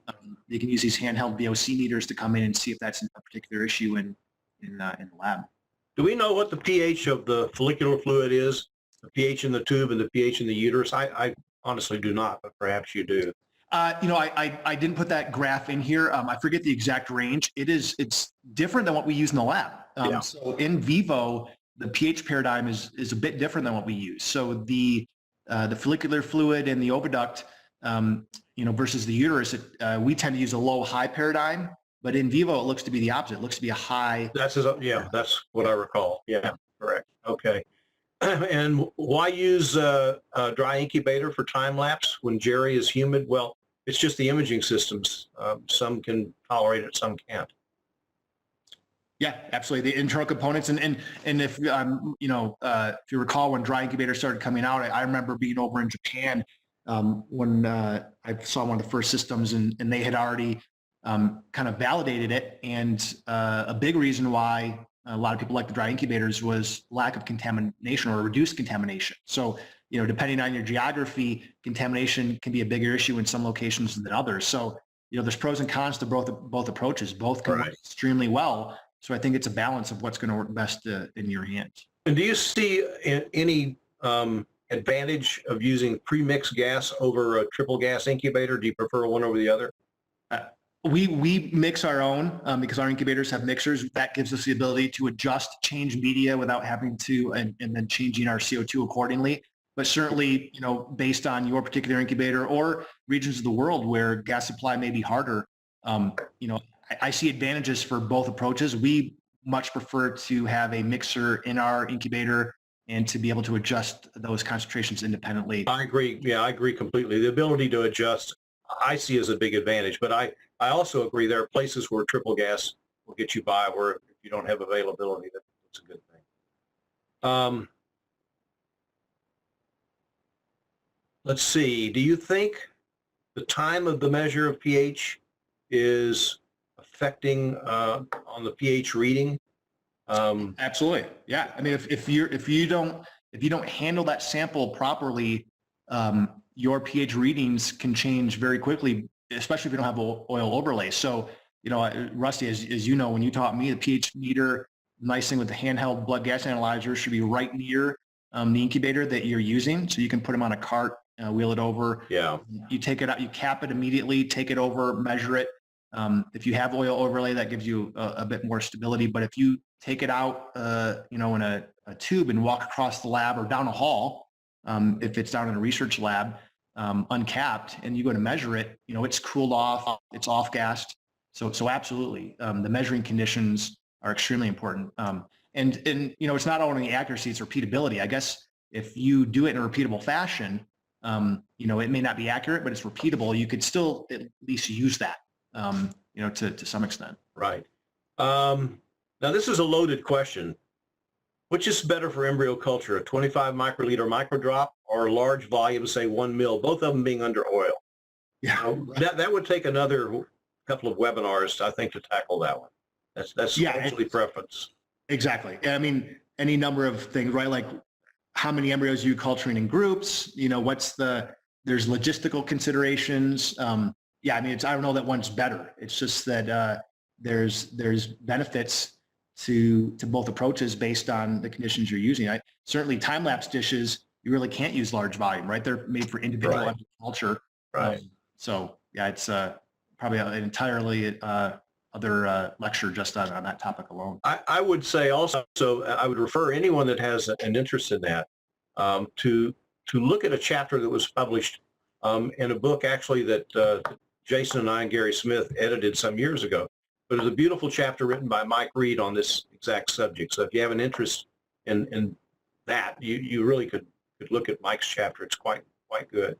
They can use these handheld VOC meters to come in and see if that's a particular issue in the lab. Do we know what the pH of the follicular fluid is, the pH in the tube and the pH in the uterus? I honestly do not, but perhaps you do. I didn't put that graph in here. I forget the exact range. It's different than what we use in the lab. So in vivo, the pH paradigm is a bit different than what we use. So the follicular fluid and the oviduct, versus the uterus, we tend to use a low-high paradigm. But in vivo, it looks to be the opposite. It looks to be a high. That's what I recall. Yeah, correct. Okay. And why use a dry incubator for time lapse when Jerry is humid? Well, it's just the imaging systems. Some can tolerate it, some can't. Yeah, absolutely. The internal components, and if if you recall when dry incubators started coming out, I remember being over in Japan when I saw one of the first systems, and they had already kind of validated it. And a big reason why a lot of people like the dry incubators was lack of contamination or reduced contamination. So, depending on your geography, contamination can be a bigger issue in some locations than others. So, there's pros and cons to both approaches. Both can work extremely well. So I think it's a balance of what's going to work best in your hands. And do you see any advantage of using pre-mixed gas over a triple gas incubator? Do you prefer one over the other? We mix our own because our incubators have mixers. That gives us the ability to change media without having to, and then changing our CO2 accordingly. But certainly, based on your particular incubator or regions of the world where gas supply may be harder, I see advantages for both approaches. We much prefer to have a mixer in our incubator and to be able to adjust those concentrations independently. I agree. Yeah, I agree completely. The ability to adjust, I see as a big advantage. But I also agree there are places where triple gas will get you by where if you don't have availability, that's It's a good thing. Let's see. Do you think the time of the measure of pH is affecting on the pH reading? Absolutely. Yeah. I mean, if you don't handle that sample properly, your pH readings can change very quickly, especially if you don't have oil overlay. So, Rusty, as you know, when you taught me, the pH meter, nice thing with the handheld blood gas analyzer, should be right near the incubator that you're using. So you can put them on a cart, wheel it over. Yeah. You take it out, you cap it immediately, take it over, measure it. If you have oil overlay, that gives you a bit more stability. But if you take it out, in a tube and walk across the lab or down a hall, if it's down in a research lab, uncapped, and you go to measure it, it's cooled off, it's off gassed. So absolutely, the measuring conditions are extremely important. And it's not only accuracy, it's repeatability. I guess if you do it in a repeatable fashion, it may not be accurate, but it's repeatable. You could still at least use that, to some extent. Right. Now, this is a loaded question. Which is better for embryo culture, a 25 microliter microdrop or a large volume, say 1 mil, both of them being under oil? Yeah. That would take another couple of webinars, I think, to tackle that one. That's actually preference. Exactly. I mean, any number of things, right? Like how many embryos are you culturing in groups? There's logistical considerations. I mean, I don't know that one's better. It's just that there's benefits to both approaches based on the conditions you're using. Certainly time-lapse dishes, you really can't use large volume, right? They're made for individual culture. Right. It's probably an entirely other lecture just on that topic alone. I would say also, I would refer anyone that has an interest in that to look at a chapter that was published in a book actually that Jason and I and Gary Smith edited some years ago. But it's a beautiful chapter written by Mike Reed on this exact subject. So if you have an interest in that, you really could look at Mike's chapter. It's quite good.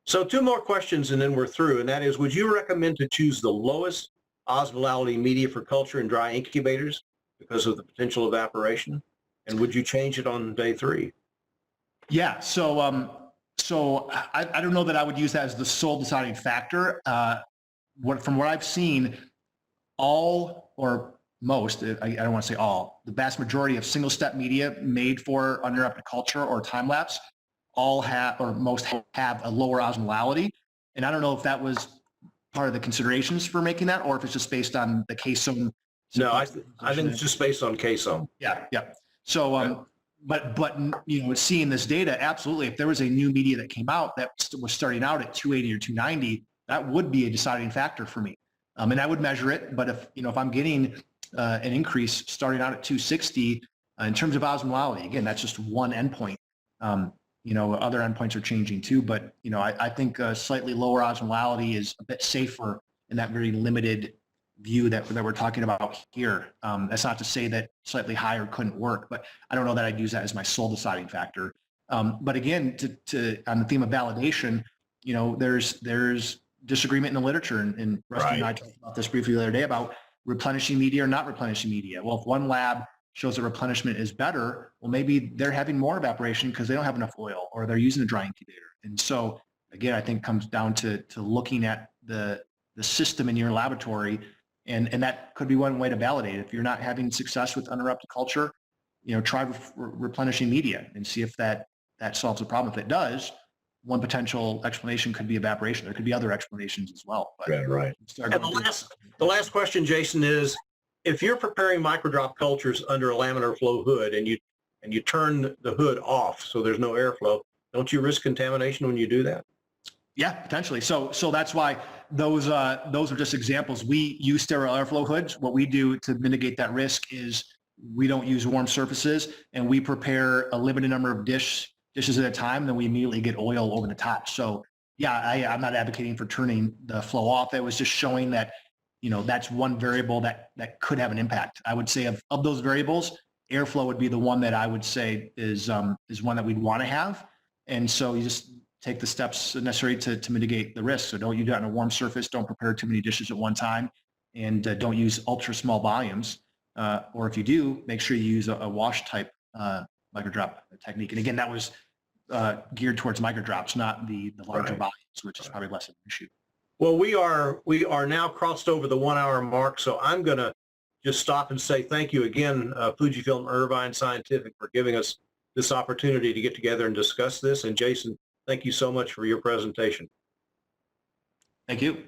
So 2 more questions and then we're through. And that is, would you recommend to choose the lowest osmolality media for culture in dry incubators because of the potential evaporation? And would you change it on day 3? Yeah. So I don't know that I would use that as the sole deciding factor. From what I've seen, all or most, I don't want to say all, the vast majority of single step media made for uninterrupted culture or time lapse all have, or most have, a lower osmolality. And I don't know if that was part of the considerations for making that, or if it's just based on the casome. No, I think it's just based on casome. Yeah. So, but seeing this data, absolutely, if there was a new media that came out that was starting out at 280 or 290, that would be a deciding factor for me. And I would measure it, but if I'm getting an increase starting out at 260 in terms of osmolality, again, that's just one endpoint. Other endpoints are changing too, but I think slightly lower osmolality is a bit safer in that very limited view that we're talking about here. That's not to say that slightly higher couldn't work, but I don't know that I'd use that as my sole deciding factor. But again, to on the theme of validation, there's disagreement in the literature, and Rusty and I talked about this briefly the other day about replenishing media or not replenishing media. Well, if one lab shows that replenishment is better, well, maybe they're having more evaporation because they don't have enough oil or they're using a dry incubator. And so, again, I think it comes down to looking at the system in your laboratory, and that could be one way to validate it. If you're not having success with uninterrupted culture, try replenishing media and see if that solves the problem. If it does, one potential explanation could be evaporation. There could be other explanations as well. But right. And the last question, Jason, is if you're preparing microdrop cultures under a laminar flow hood and you turn the hood off so there's no airflow, don't you risk contamination when you do that? Yeah, potentially. So that's why those are just examples. We use sterile airflow hoods. What we do to mitigate that risk is we don't use warm surfaces, and we prepare a limited number of dishes at a time, then we immediately get oil over the top. So yeah, I'm not advocating for turning the flow off. It was just showing that, that's one variable that could have an impact. I would say of those variables, airflow would be the one that I would say is one that we'd want to have. And so you just take the steps necessary to mitigate the risk. So don't use it on a warm surface. Don't prepare too many dishes at one time, and don't use ultra small volumes. or if you do, make sure you use a wash type microdrop technique. And again, that was geared towards microdrops, not the larger Right. volumes, which is probably less of an issue. Well, we are now crossed over the 1 hour mark, so I'm going to just stop and say thank you again, Fujifilm Irvine Scientific, for giving us this opportunity to get together and discuss this. And Jason, thank you so much for your presentation. Thank you.